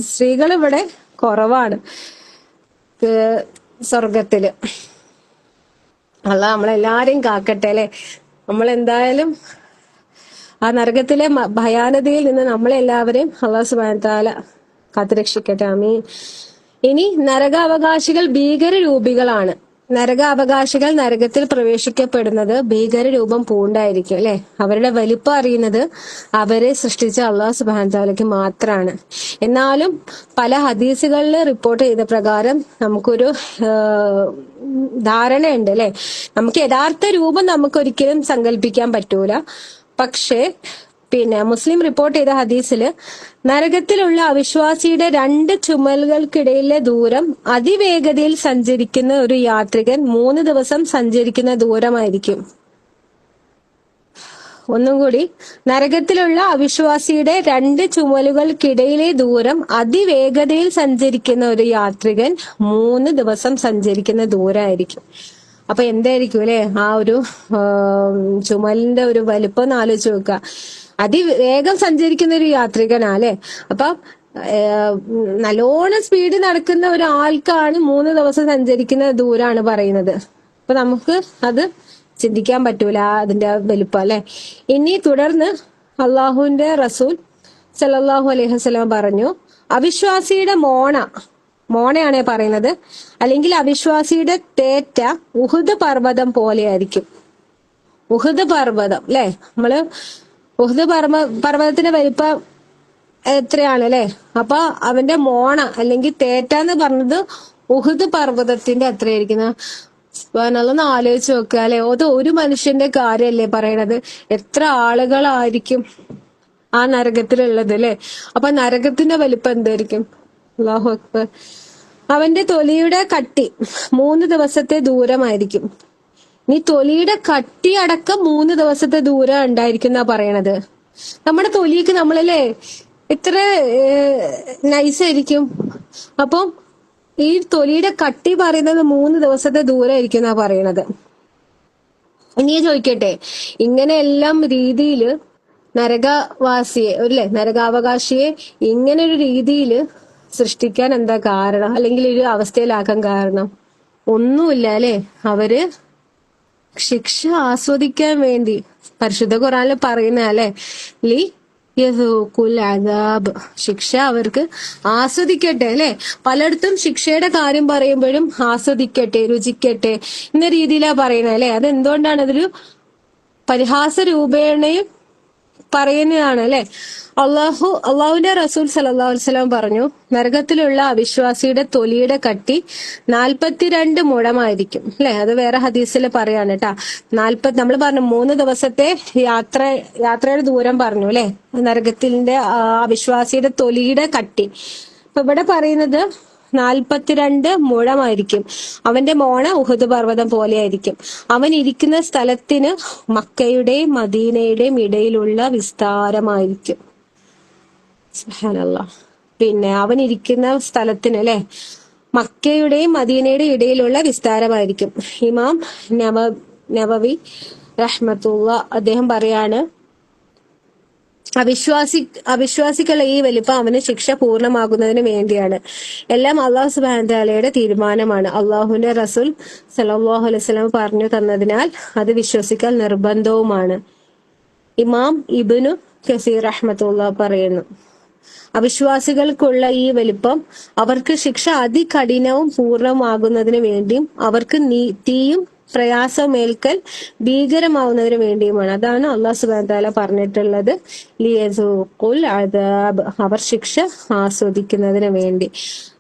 സ്ത്രീകൾ ഇവിടെ കുറവാണ് സ്വർഗത്തില്. അള്ളാഹ് നമ്മളെല്ലാരെയും കാക്കട്ടെ അല്ലെ. നമ്മളെന്തായാലും ആ നരകത്തിലെ ഭയാനതയിൽ നിന്ന് നമ്മളെല്ലാവരെയും അള്ളാഹു സുബ്ഹാനഹു വ തആല കാത്തുരക്ഷിക്കട്ടെ. ആമീൻ. ഇനി നരകാവകാശികൾ ഭീകരരൂപികളാണ്. നരകാവകാശികൾ നരകത്തിൽ പ്രവേശിക്കപ്പെടുന്നത് ഭീകരരൂപം പൂണ്ടായിരിക്കും അല്ലെ. അവരുടെ വലിപ്പം അറിയുന്നത് അവരെ സൃഷ്ടിച്ച അള്ളാഹു സുബ്ഹാനഹു വ തആലയ്ക്ക് മാത്രമാണ്. എന്നാലും പല ഹദീസുകളിൽ റിപ്പോർട്ട് ചെയ്ത പ്രകാരം നമുക്കൊരു ധാരണയുണ്ട് അല്ലെ. നമുക്ക് യഥാർത്ഥ രൂപം നമുക്കൊരിക്കലും സങ്കല്പിക്കാൻ പറ്റൂല. പക്ഷേ പിന്നെ മുസ്ലിം റിപ്പോർട്ട് ചെയ്ത ഹദീസില് നരകത്തിലുള്ള അവിശ്വാസിയുടെ 2 ചുമലുകൾക്കിടയിലെ ദൂരം അതിവേഗതയിൽ സഞ്ചരിക്കുന്ന ഒരു യാത്രികൻ 3 ദിവസം സഞ്ചരിക്കുന്ന ദൂരമായിരിക്കും. ഒന്നും കൂടി, നരകത്തിലുള്ള അവിശ്വാസിയുടെ 2 ചുമലുകൾക്കിടയിലെ ദൂരം അതിവേഗതയിൽ സഞ്ചരിക്കുന്ന ഒരു യാത്രികൻ 3 ദിവസം സഞ്ചരിക്കുന്ന ദൂരമായിരിക്കും. അപ്പൊ എന്തായിരിക്കും അല്ലെ ആ ഒരു ചുമലിന്റെ ഒരു വലിപ്പം എന്ന് ആലോചിച്ച് നോക്കുക. അതിവേഗം സഞ്ചരിക്കുന്ന ഒരു യാത്രികനാ അല്ലെ. അപ്പൊ നല്ലോണം സ്പീഡിൽ നടക്കുന്ന ഒരാൾക്കാണ് 3 ദിവസം സഞ്ചരിക്കുന്ന ദൂരാണ് പറയുന്നത്. അപ്പൊ നമുക്ക് അത് ചിന്തിക്കാൻ പറ്റൂല അതിന്റെ വലിപ്പം അല്ലെ. ഇനി തുടർന്ന് അള്ളാഹുവിന്റെ റസൂൽ സല്ലല്ലാഹു അലൈഹി വസല്ലം പറഞ്ഞു, അവിശ്വാസിയുടെ മോണയാണ് പറയുന്നത്, അല്ലെങ്കിൽ അവിശ്വാസിയുടെ തേറ്റ ഉഹുദ് പർവ്വതം പോലെയായിരിക്കും. ഉഹുദ് പർവ്വതം അല്ലെ. നമ്മള് ഉഹുദ് പർവ്വതത്തിന്റെ വലിപ്പം എത്രയാണ് അല്ലെ. അപ്പൊ അവന്റെ മോണ അല്ലെങ്കിൽ തേറ്റ എന്ന് പറഞ്ഞത് ഉഹുദ് പർവ്വതത്തിന്റെ അത്രയായിരിക്കുന്ന. ഒന്ന് ആലോചിച്ച് നോക്കുക അല്ലെ. അത് ഒരു മനുഷ്യന്റെ കാര്യല്ലേ പറയണത്. എത്ര ആളുകളായിരിക്കും ആ നരകത്തിലുള്ളത് അല്ലെ. അപ്പൊ നരകത്തിന്റെ വലിപ്പം എന്തായിരിക്കും? അല്ലാഹു അക്ബർ. അവന്റെ തൊലിയുടെ കട്ടി 3 ദിവസത്തെ ദൂരമായിരിക്കും. നീ തൊലിയുടെ കട്ടി അടക്കം 3 ദിവസത്തെ ദൂരം ഉണ്ടായിരിക്കുന്ന പറയണത്. നമ്മുടെ തൊലിക്ക് നമ്മളല്ലേ എത്ര നൈസായിരിക്കും. അപ്പം ഈ തൊലിയുടെ കട്ടി പറയുന്നത് 3 ദിവസത്തെ ദൂരമായിരിക്കും എന്നാ പറയണത്. ഇനി ചോദിക്കട്ടെ, ഇങ്ങനെയെല്ലാം രീതിയില് നരകവാസിയെ അല്ലെ, നരകാവകാശിയെ ഇങ്ങനെ ഒരു രീതിയിൽ സൃഷ്ടിക്കാൻ എന്താ കാരണം, അല്ലെങ്കിൽ ഒരു അവസ്ഥയിലാക്കാൻ കാരണം? ഒന്നുമില്ല അല്ലെ. അവര് ശിക്ഷ ആസ്വദിക്കാൻ വേണ്ടി പരിശുദ്ധ ഖുർആനിൽ പറയുന്ന അല്ലെ, ലി യദൂഖുൽ അദാബ്, ശിക്ഷ അവർക്ക് ആസ്വദിക്കട്ടെ അല്ലെ. പലയിടത്തും ശിക്ഷയുടെ കാര്യം പറയുമ്പോഴും ആസ്വദിക്കട്ടെ, രുചിക്കട്ടെ എന്ന രീതിയിലാ പറയുന്നത് അല്ലെ. അതെന്തുകൊണ്ടാണ്? അതൊരു പരിഹാസ രൂപേണയും പറയുന്നതാണ് അല്ലെ. അള്ളാഹുവിന്റെ റസൂൽ സല്ലല്ലാഹു അലൈഹി വസല്ലം പറഞ്ഞു, നരകത്തിലുള്ള അവിശ്വാസിയുടെ തൊലിയുടെ കട്ടി 42 മുഴമായിരിക്കും അല്ലെ. അത് വേറെ ഹദീസിൽ പറയാണ് കേട്ടാ. നമ്മൾ പറഞ്ഞു 3 ദിവസത്തെ യാത്രയുടെ ദൂരം പറഞ്ഞു അല്ലെ, നരകത്തിന്റെ അവിശ്വാസിയുടെ തൊലിയുടെ കട്ടി. അപ്പൊ ഇവിടെ പറയുന്നത് 42 മുഴമായിരിക്കും. അവന്റെ മോണ ഉഹുദ് പർവ്വതം പോലെയായിരിക്കും. അവൻ ഇരിക്കുന്ന സ്ഥലത്തിന് മക്കയുടെയും മദീനയുടെയും ഇടയിലുള്ള വിസ്താരമായിരിക്കും. സുബ്ഹാനല്ലാഹ്. പിന്നെ അവൻ ഇരിക്കുന്ന സ്ഥലത്തിന് അല്ലെ, മക്കയുടെയും മദീനയുടെയും ഇടയിലുള്ള വിസ്താരമായിരിക്കും. ഇമാം നവവി റഹ്മത്തുള്ള അദ്ദേഹം പറയാണ്, അവിശ്വാസിക്കുള്ള ഈ വലിപ്പം അവന് ശിക്ഷ പൂർണ്ണമാകുന്നതിന് വേണ്ടിയാണ്. എല്ലാം അള്ളാഹു സുബ്ഹാനഹു വ തആലയുടെ തീരുമാനമാണ്. അള്ളാഹുവിന്റെ റസൂൽ സല്ലല്ലാഹു അലൈഹി വസല്ലം പറഞ്ഞു തന്നതിനാൽ അത് വിശ്വസിക്കൽ നിർബന്ധവുമാണ്. ഇമാം ഇബ്നു കസീർ റഹ്മത്തുള്ളാഹി പറയുന്നു. അവിശ്വാസികൾക്കുള്ള ഈ വലിപ്പം അവർക്ക് ശിക്ഷ അതികഠിനവും പൂർണ്ണമാകുന്നതിന് വേണ്ടിയും അവർക്ക് തീയും പ്രയാസമേൽക്കൽ ഭീകരമാവുന്നതിന് വേണ്ടിയുമാണ്. അതാണ് അള്ളാഹു സുബ്ഹാനഹു വ തആല പറഞ്ഞിട്ടുള്ളത്, ലിയസൂഖുൽ അദാബ്, അവർ ശിക്ഷ ആസ്വദിക്കുന്നതിന് വേണ്ടി.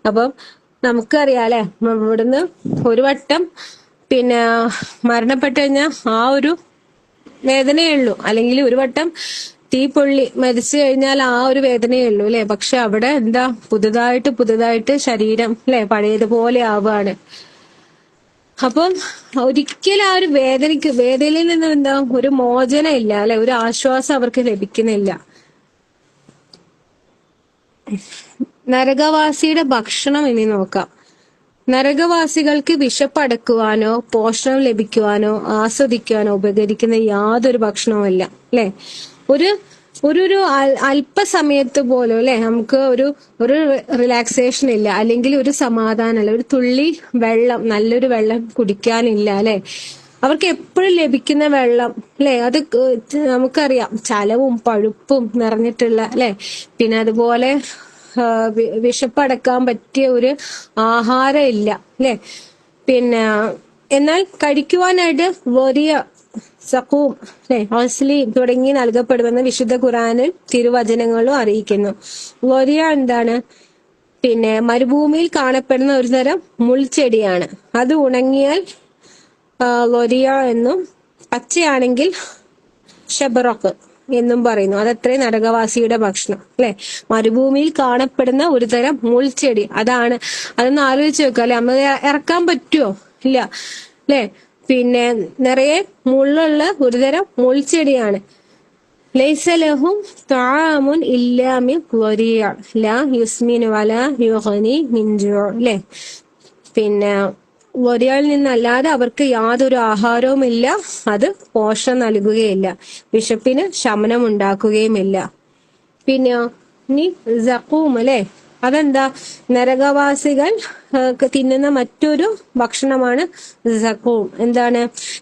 അപ്പം നമുക്കറിയാം അല്ലെ, ഇവിടുന്ന് ഒരു വട്ടം മരണപ്പെട്ടു കഴിഞ്ഞാൽ ആ ഒരു വേദനയേ ഉള്ളൂ, അല്ലെങ്കിൽ ഒരു വട്ടം തീ പൊള്ളി മരിച്ചു കഴിഞ്ഞാൽ ആ ഒരു വേദനയേ ഉള്ളൂ അല്ലെ. പക്ഷെ അവിടെ എന്താ, പുതുതായിട്ട് ശരീരം അല്ലെ പഴയതുപോലെ ആവുകയാണ്. അപ്പം ഒരിക്കലും ആ ഒരു വേദനയിൽ നിന്ന് എന്താ ഒരു മോചനം ഇല്ല അല്ലെ, ഒരു ആശ്വാസം അവർക്ക് ലഭിക്കുന്നില്ല. നരകവാസിയുടെ ഭക്ഷണം ഇനി നോക്കാം. നരകവാസികൾക്ക് വിശപ്പടക്കുവാനോ പോഷണം ലഭിക്കുവാനോ ആസ്വദിക്കുവാനോ ഉപകരിക്കുന്ന യാതൊരു ഭക്ഷണവുമില്ല അല്ലെ. ഒരു അല്പസമയത്ത് പോലും അല്ലെ നമുക്ക് ഒരു റിലാക്സേഷൻ ഇല്ല, അല്ലെങ്കിൽ ഒരു സമാധാനമല്ല, ഒരു തുള്ളി വെള്ളം, നല്ലൊരു വെള്ളം കുടിക്കാനില്ല അല്ലെ. അവർക്ക് എപ്പോഴും ലഭിക്കുന്ന വെള്ളം അല്ലെ, അത് നമുക്കറിയാം ചലവും പഴുപ്പും നിറഞ്ഞിട്ടുള്ള അല്ലെ. പിന്നെ അതുപോലെ വിശപ്പടക്കാൻ പറ്റിയ ഒരു ആഹാരം ഇല്ല അല്ലെ. എന്നാൽ കഴിക്കുവാനായിട്ട് വലിയ സഖൂം അസ്ലി തുടങ്ങി നൽകപ്പെടുമെന്ന് വിശുദ്ധ ഖുർആനിൽ തിരുവചനങ്ങളും അറിയിക്കുന്നു. വലിയ എന്താണ്, മരുഭൂമിയിൽ കാണപ്പെടുന്ന ഒരു തരം മുൾച്ചെടിയാണ്. അത് ഉണങ്ങിയാൽ ലൊരിയ എന്നും പച്ചയാണെങ്കിൽ ഷബറക്ക് എന്നും പറയുന്നു. അതത്രേ നരകവാസിയുടെ ഭക്ഷണം അല്ലെ. മരുഭൂമിയിൽ കാണപ്പെടുന്ന ഒരു തരം മുൾച്ചെടി, അതൊന്ന് ആലോചിച്ച് വെക്കുക അല്ലെ. നമ്മൾ ഇറക്കാൻ പറ്റുമോ? ഇല്ല അല്ലെ. നിറയെ മുള്ളുള്ള ഒരു തരം മുൾച്ചെടിയാണ്. ലൈസ ലഹും തആമുൻ ഇല്ലാ മിൻ ളരിയ ലാ യുസ്മിനു വലാ യുഗ്നി മിൻ ജൂ' അല്ലെ. ലൊരിയയിൽ നിന്നല്ലാതെ അവർക്ക് യാതൊരു ആഹാരവുമില്ല, അത് പോഷണം നൽകുകയില്ല, വിശപ്പിന് ശമനം ഉണ്ടാക്കുകയുമില്ല. ഇനി സഖൂം അല്ലെ, അതെന്താ, നരകവാസികൾ തിന്നുന്ന മറ്റൊരു ഭക്ഷണമാണ് സഖൂം. എന്താണ്,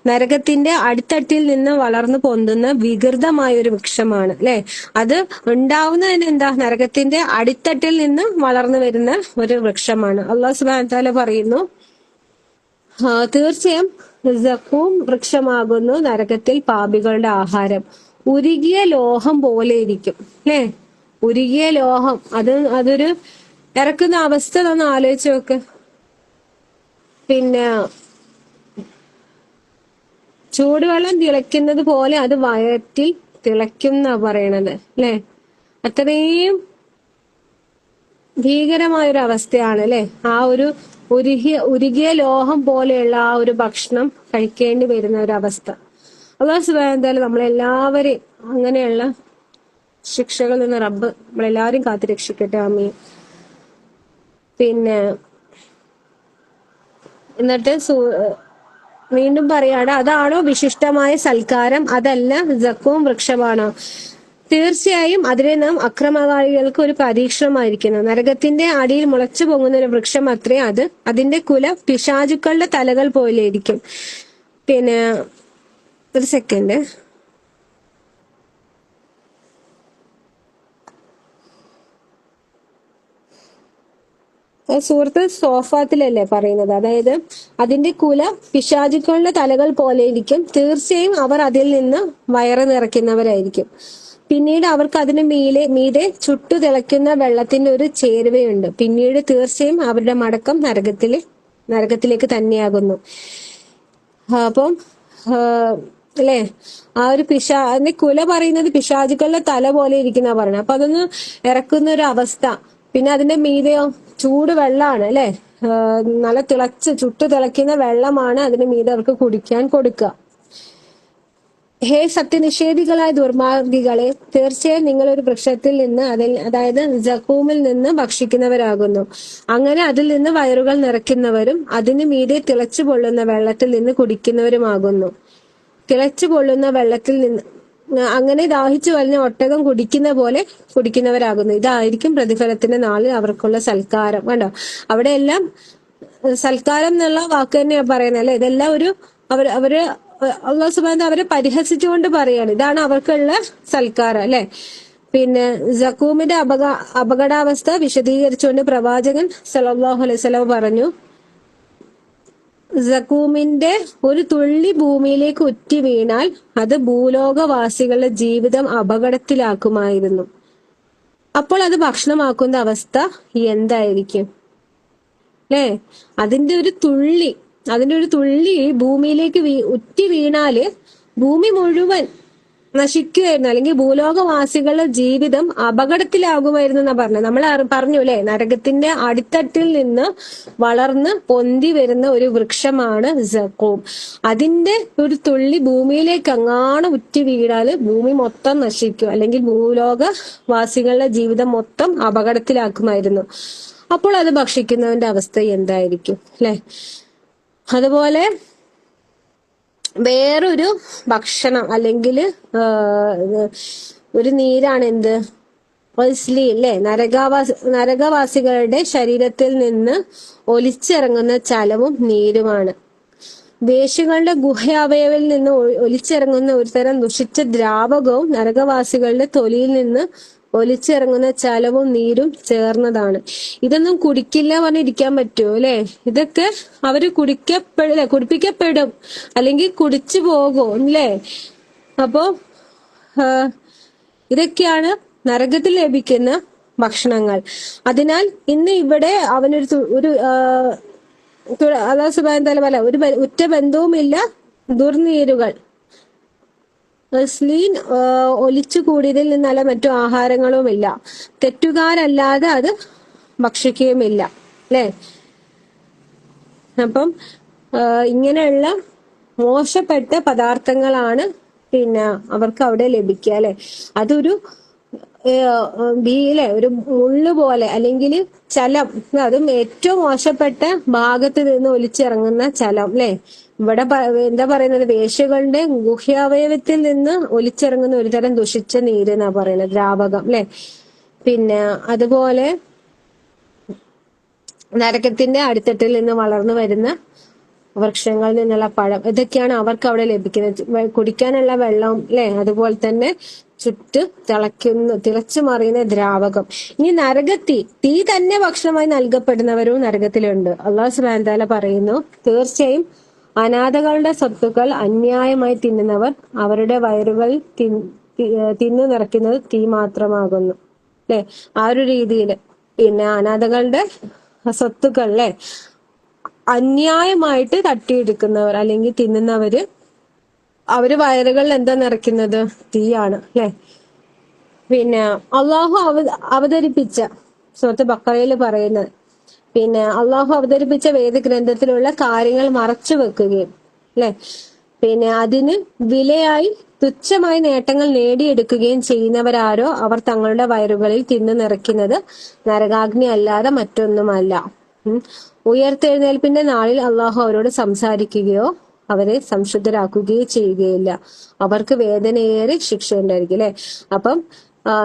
നരകത്തിന്റെ അടിത്തട്ടിൽ നിന്ന് വളർന്നു പൊന്തുന്ന വികൃതമായ ഒരു വൃക്ഷമാണ് അല്ലെ. അത് ഉണ്ടാവുന്നതിന് എന്താ, നരകത്തിന്റെ അടിത്തട്ടിൽ നിന്ന് വളർന്നു വരുന്ന ഒരു വൃക്ഷമാണ്. അല്ലാഹു സുബ്ഹാനഹു വ തആല പറയുന്നു, തീർച്ചയായും സഖൂം വൃക്ഷമാകുന്നു നരകത്തിൽ പാപികളുടെ ആഹാരം. ഉരുകിയ ലോഹം പോലെ ഇരിക്കും അല്ലെ. ഉരുകിയ ലോഹം, അതൊരു ഇറക്കുന്ന അവസ്ഥ ഒന്ന് ആലോചിച്ച് നോക്ക്. ചൂടുവെള്ളം തിളയ്ക്കുന്നത് പോലെ അത് വയറ്റിൽ തിളയ്ക്കും എന്നാ പറയണത് അല്ലെ. അത്രയും ഭീകരമായൊരു അവസ്ഥയാണ് അല്ലെ. ആ ഒരു ഉരുകിയ ലോഹം പോലെയുള്ള ആ ഒരു ഭക്ഷണം കഴിക്കേണ്ടി വരുന്ന ഒരു അവസ്ഥ. അല്ലാഹു സുബ്ഹാനഹു വ തആല നമ്മളെല്ലാവരെയും അങ്ങനെയുള്ള ശിക്ഷകളിൽ നിന്ന് റബ്ബ് നമ്മളെല്ലാവരും കാത്തു രക്ഷിക്കട്ടെ. ആമീൻ. എന്നിട്ട് വീണ്ടും പറയാണ്, അതാണോ വിശിഷ്ടമായ സൽക്കാരം, അതല്ല സഖൂം വൃക്ഷമാണോ? തീർച്ചയായും അതിനെ നാം അക്രമകാരികൾക്ക് ഒരു പരീക്ഷണമായിരിക്കുന്നു. നരകത്തിന്റെ അടിയിൽ മുളച്ചു പൊങ്ങുന്ന ഒരു വൃക്ഷം അത്രേ അത്. അതിന്റെ കുല പിശാചുക്കളുടെ തലകൾ പോലെ ഇരിക്കും. ഒരു സെക്കൻഡ്. സൂറത്ത് സോഫാത്തിലല്ലേ പറയുന്നത്, അതായത് അതിന്റെ കുല പിശാചുക്കളുടെ തലകൾ പോലെ ഇരിക്കും. തീർച്ചയായും അവർ അതിൽ നിന്ന് വയറ് നിറയ്ക്കുന്നവരായിരിക്കും. പിന്നീട് അവർക്ക് അതിന് മീതെ ചുട്ടു തിളയ്ക്കുന്ന വെള്ളത്തിന്റെ ഒരു ചേരുവയുണ്ട്. പിന്നീട് തീർച്ചയായും അവരുടെ മടക്കം നരകത്തിലേക്ക് തന്നെയാകുന്നു. അപ്പം അല്ലെ, ആ ഒരു അതിന്റെ കുല പറയുന്നത് പിശാചുക്കളുടെ തല പോലെ ഇരിക്കുന്ന പറയുന്നത്. അപ്പൊ അതൊന്ന് ഇറക്കുന്ന ഒരു അവസ്ഥ. പിന്നെ അതിന്റെ മീതെയോ ചൂട് വെള്ളമാണ് അല്ലെ, നല്ല ചുട്ടു തിളയ്ക്കുന്ന വെള്ളമാണ് അതിന് മീതെ അവർക്ക് കുടിക്കാൻ കൊടുക്കുക. ഹേ സത്യനിഷേധികളായ ദുർമാർഗികളെ, തീർച്ചയായും നിങ്ങൾ ഒരു വൃക്ഷത്തിൽ നിന്ന് അതായത് സഖൂമിൽ നിന്ന് ഭക്ഷിക്കുന്നവരാകുന്നു. അങ്ങനെ അതിൽ നിന്ന് വയറുകൾ നിറയ്ക്കുന്നവരും അതിന് മീതെ തിളച്ചു പൊള്ളുന്ന വെള്ളത്തിൽ നിന്ന് കുടിക്കുന്നവരുമാകുന്നു. തിളച്ചു പൊള്ളുന്ന വെള്ളത്തിൽ നിന്ന് അങ്ങനെ ദാഹിച്ചു വലിഞ്ഞ ഒട്ടകം കുടിക്കുന്ന പോലെ കുടിക്കുന്നവരാകുന്നു. ഇതായിരിക്കും പ്രതിഫലത്തിന്റെ നാളിൽ അവർക്കുള്ള സൽക്കാരം. കണ്ടോ, അവിടെ എല്ലാം സൽക്കാരം എന്നുള്ള വാക്ക് തന്നെയാ പറയുന്നത് അല്ലെ. ഇതെല്ലാം അവര് അള്ളാഹു സുബ്ഹാനഹു അവരെ പരിഹസിച്ചുകൊണ്ട് പറയാണ്, ഇതാണ് അവർക്കുള്ള സൽക്കാരം അല്ലെ. പിന്നെ സഖൂമിന്റെ അപകടാവസ്ഥ വിശദീകരിച്ചുകൊണ്ട് പ്രവാചകൻ സല്ലല്ലാഹു അലൈഹി വസല്ലം പറഞ്ഞു, സഖൂമിന്റെ ഒരു തുള്ളി ഭൂമിയിലേക്ക് ഉറ്റി വീണാൽ അത് ഭൂലോകവാസികളുടെ ജീവിതം അപകടത്തിലാക്കുമായിരുന്നു. അപ്പോൾ അത് ഭക്ഷണമാക്കുന്ന അവസ്ഥ എന്തായിരിക്കും അല്ലേ? അതിന്റെ ഒരു തുള്ളി ഭൂമിയിലേക്ക് ഉറ്റി വീണാല് ഭൂമി മുഴുവൻ നശിക്കുകയായിരുന്നു, അല്ലെങ്കിൽ ഭൂലോകവാസികളുടെ ജീവിതം അപകടത്തിലാകുമായിരുന്നു എന്നാ പറഞ്ഞത്. നമ്മൾ പറഞ്ഞു അല്ലെ, നരകത്തിന്റെ അടിത്തട്ടിൽ നിന്ന് വളർന്ന് പൊന്തി വരുന്ന ഒരു വൃക്ഷമാണ് സഖൂം. അതിന്റെ ഒരു തുള്ളി ഭൂമിയിലേക്ക് അങ്ങാണ് ഉറ്റി വീണാല് ഭൂമി മൊത്തം നശിക്കും, അല്ലെങ്കിൽ ഭൂലോകവാസികളുടെ ജീവിതം മൊത്തം അപകടത്തിലാക്കുമായിരുന്നു. അപ്പോൾ അത് ഭക്ഷിക്കുന്നവന്റെ അവസ്ഥ എന്തായിരിക്കും അല്ലെ. അതുപോലെ വേറൊരു ഭക്ഷണം അല്ലെങ്കിൽ ഒരു നീരാണ് എന്ത്, അല്ലേ, നരകവാസികളുടെ ശരീരത്തിൽ നിന്ന് ഒലിച്ചിറങ്ങുന്ന ചലവും നീരുമാണ്. വേശ്യകളുടെ ഗുഹ്യാവയവിൽ നിന്ന് ഒലിച്ചിറങ്ങുന്ന ഒരു തരം ദുഷിച്ച ദ്രാവകവും നരകവാസികളുടെ തൊലിയിൽ നിന്ന് ഒലിച്ചിറങ്ങുന്ന ചലവും നീരും ചേർന്നതാണ്. ഇതൊന്നും കുടിക്കില്ല പറഞ്ഞിരിക്കാൻ പറ്റുമോ അല്ലെ? ഇതൊക്കെ അവര് കുടിപ്പിക്കപ്പെടും, അല്ലെങ്കിൽ കുടിച്ചു പോകും അല്ലേ. അപ്പോ ഇതൊക്കെയാണ് നരകത്തിൽ ലഭിക്കുന്ന ഭക്ഷണങ്ങൾ. അതിനാൽ ഇന്ന് ഇവിടെ അവനൊരു അല്ലാഹു സുബ്ഹാനഹു വ തആല പോലെ ഒരു ഉറ്റ ബന്ധവുമില്ല, ദുർനീരുകൾ ഒലിച്ചു കൂടിയതിൽ നിന്നല്ല മറ്റു ആഹാരങ്ങളുമില്ല, തെറ്റുകാരല്ലാതെ അത് ഭക്ഷിക്കുകയുമില്ല അല്ലെ. അപ്പം ഇങ്ങനെയുള്ള മോശപ്പെട്ട പദാർത്ഥങ്ങളാണ് പിന്നെ അവർക്ക് അവിടെ ലഭിക്കുക അല്ലെ. അതൊരു ഒരു മുള്ളു പോലെ, അല്ലെങ്കിൽ ചലം, അതും ഏറ്റവും മോശപ്പെട്ട ഭാഗത്ത് നിന്ന് ഒലിച്ചിറങ്ങുന്ന ചലം അല്ലെ. ഇവിടെ എന്താ പറയുന്നത്, വേശ്യകളുടെ ഗുഹ്യാവയവത്തിൽ നിന്ന് ഒലിച്ചിറങ്ങുന്ന ഒരു തരം ദുഷിച്ച നീര് എന്നാ പറയുന്നത്, ദ്രാവകം അല്ലെ. പിന്നെ അതുപോലെ നരകത്തിന്റെ അടിത്തട്ടിൽ നിന്ന് വളർന്നു വരുന്ന വൃക്ഷങ്ങളിൽ നിന്നുള്ള പഴം, ഇതൊക്കെയാണ് അവർക്ക് അവിടെ ലഭിക്കുന്നത്. കുടിക്കാനുള്ള വെള്ളം അല്ലെ, അതുപോലെ തന്നെ ചുറ്റ് തിളച്ചു മറിയുന്ന ദ്രാവകം. ഇനി തീ തന്നെ ഭക്ഷണമായി നൽകപ്പെടുന്നവരും നരകത്തിലുണ്ട്. അല്ലാഹു സുബ്ഹാനഹു വ തആല പറയുന്നു, തീർച്ചയായും അനാഥകളുടെ സ്വത്തുക്കൾ അന്യായമായി തിന്നുന്നവർ അവരുടെ വയറുകൾ തിന്നു നിറയ്ക്കുന്നത് തീ മാത്രമാകുന്നു അല്ലെ. ആ ഒരു രീതിയിൽ പിന്നെ അനാഥകളുടെ സ്വത്തുക്കൾ അല്ലെ അന്യായമായിട്ട് തട്ടിയെടുക്കുന്നവർ അല്ലെങ്കിൽ തിന്നുന്നവര്, അവര് വയറുകളിൽ എന്താ നിറയ്ക്കുന്നത്, തീയാണ് അല്ലെ. പിന്നെ അള്ളാഹു അവതരിപ്പിച്ച സൂറത്ത് ബഖറയിൽ പറയുന്നത്, പിന്നെ അള്ളാഹു അവതരിപ്പിച്ച വേദഗ്രന്ഥത്തിലുള്ള കാര്യങ്ങൾ മറച്ചു വെക്കുകയും അല്ലെ, പിന്നെ അതിന് വിലയായി തുച്ഛമായ നേട്ടങ്ങൾ നേടിയെടുക്കുകയും ചെയ്യുന്നവരാരോ അവർ തങ്ങളുടെ വയറുകളിൽ തിന്നു നിറയ്ക്കുന്നത് നരകാഗ്നി അല്ലാതെ മറ്റൊന്നുമല്ല. ഉയർത്തെഴുന്നേൽപ്പിന്റെ നാളിൽ അള്ളാഹു അവരോട് സംസാരിക്കുകയോ അവരെ സംശുദ്ധരാക്കുകയോ ചെയ്യുകയില്ല. അവർക്ക് വേദനയേറെ ശിക്ഷ ഉണ്ടായിരിക്കും അല്ലെ. അപ്പം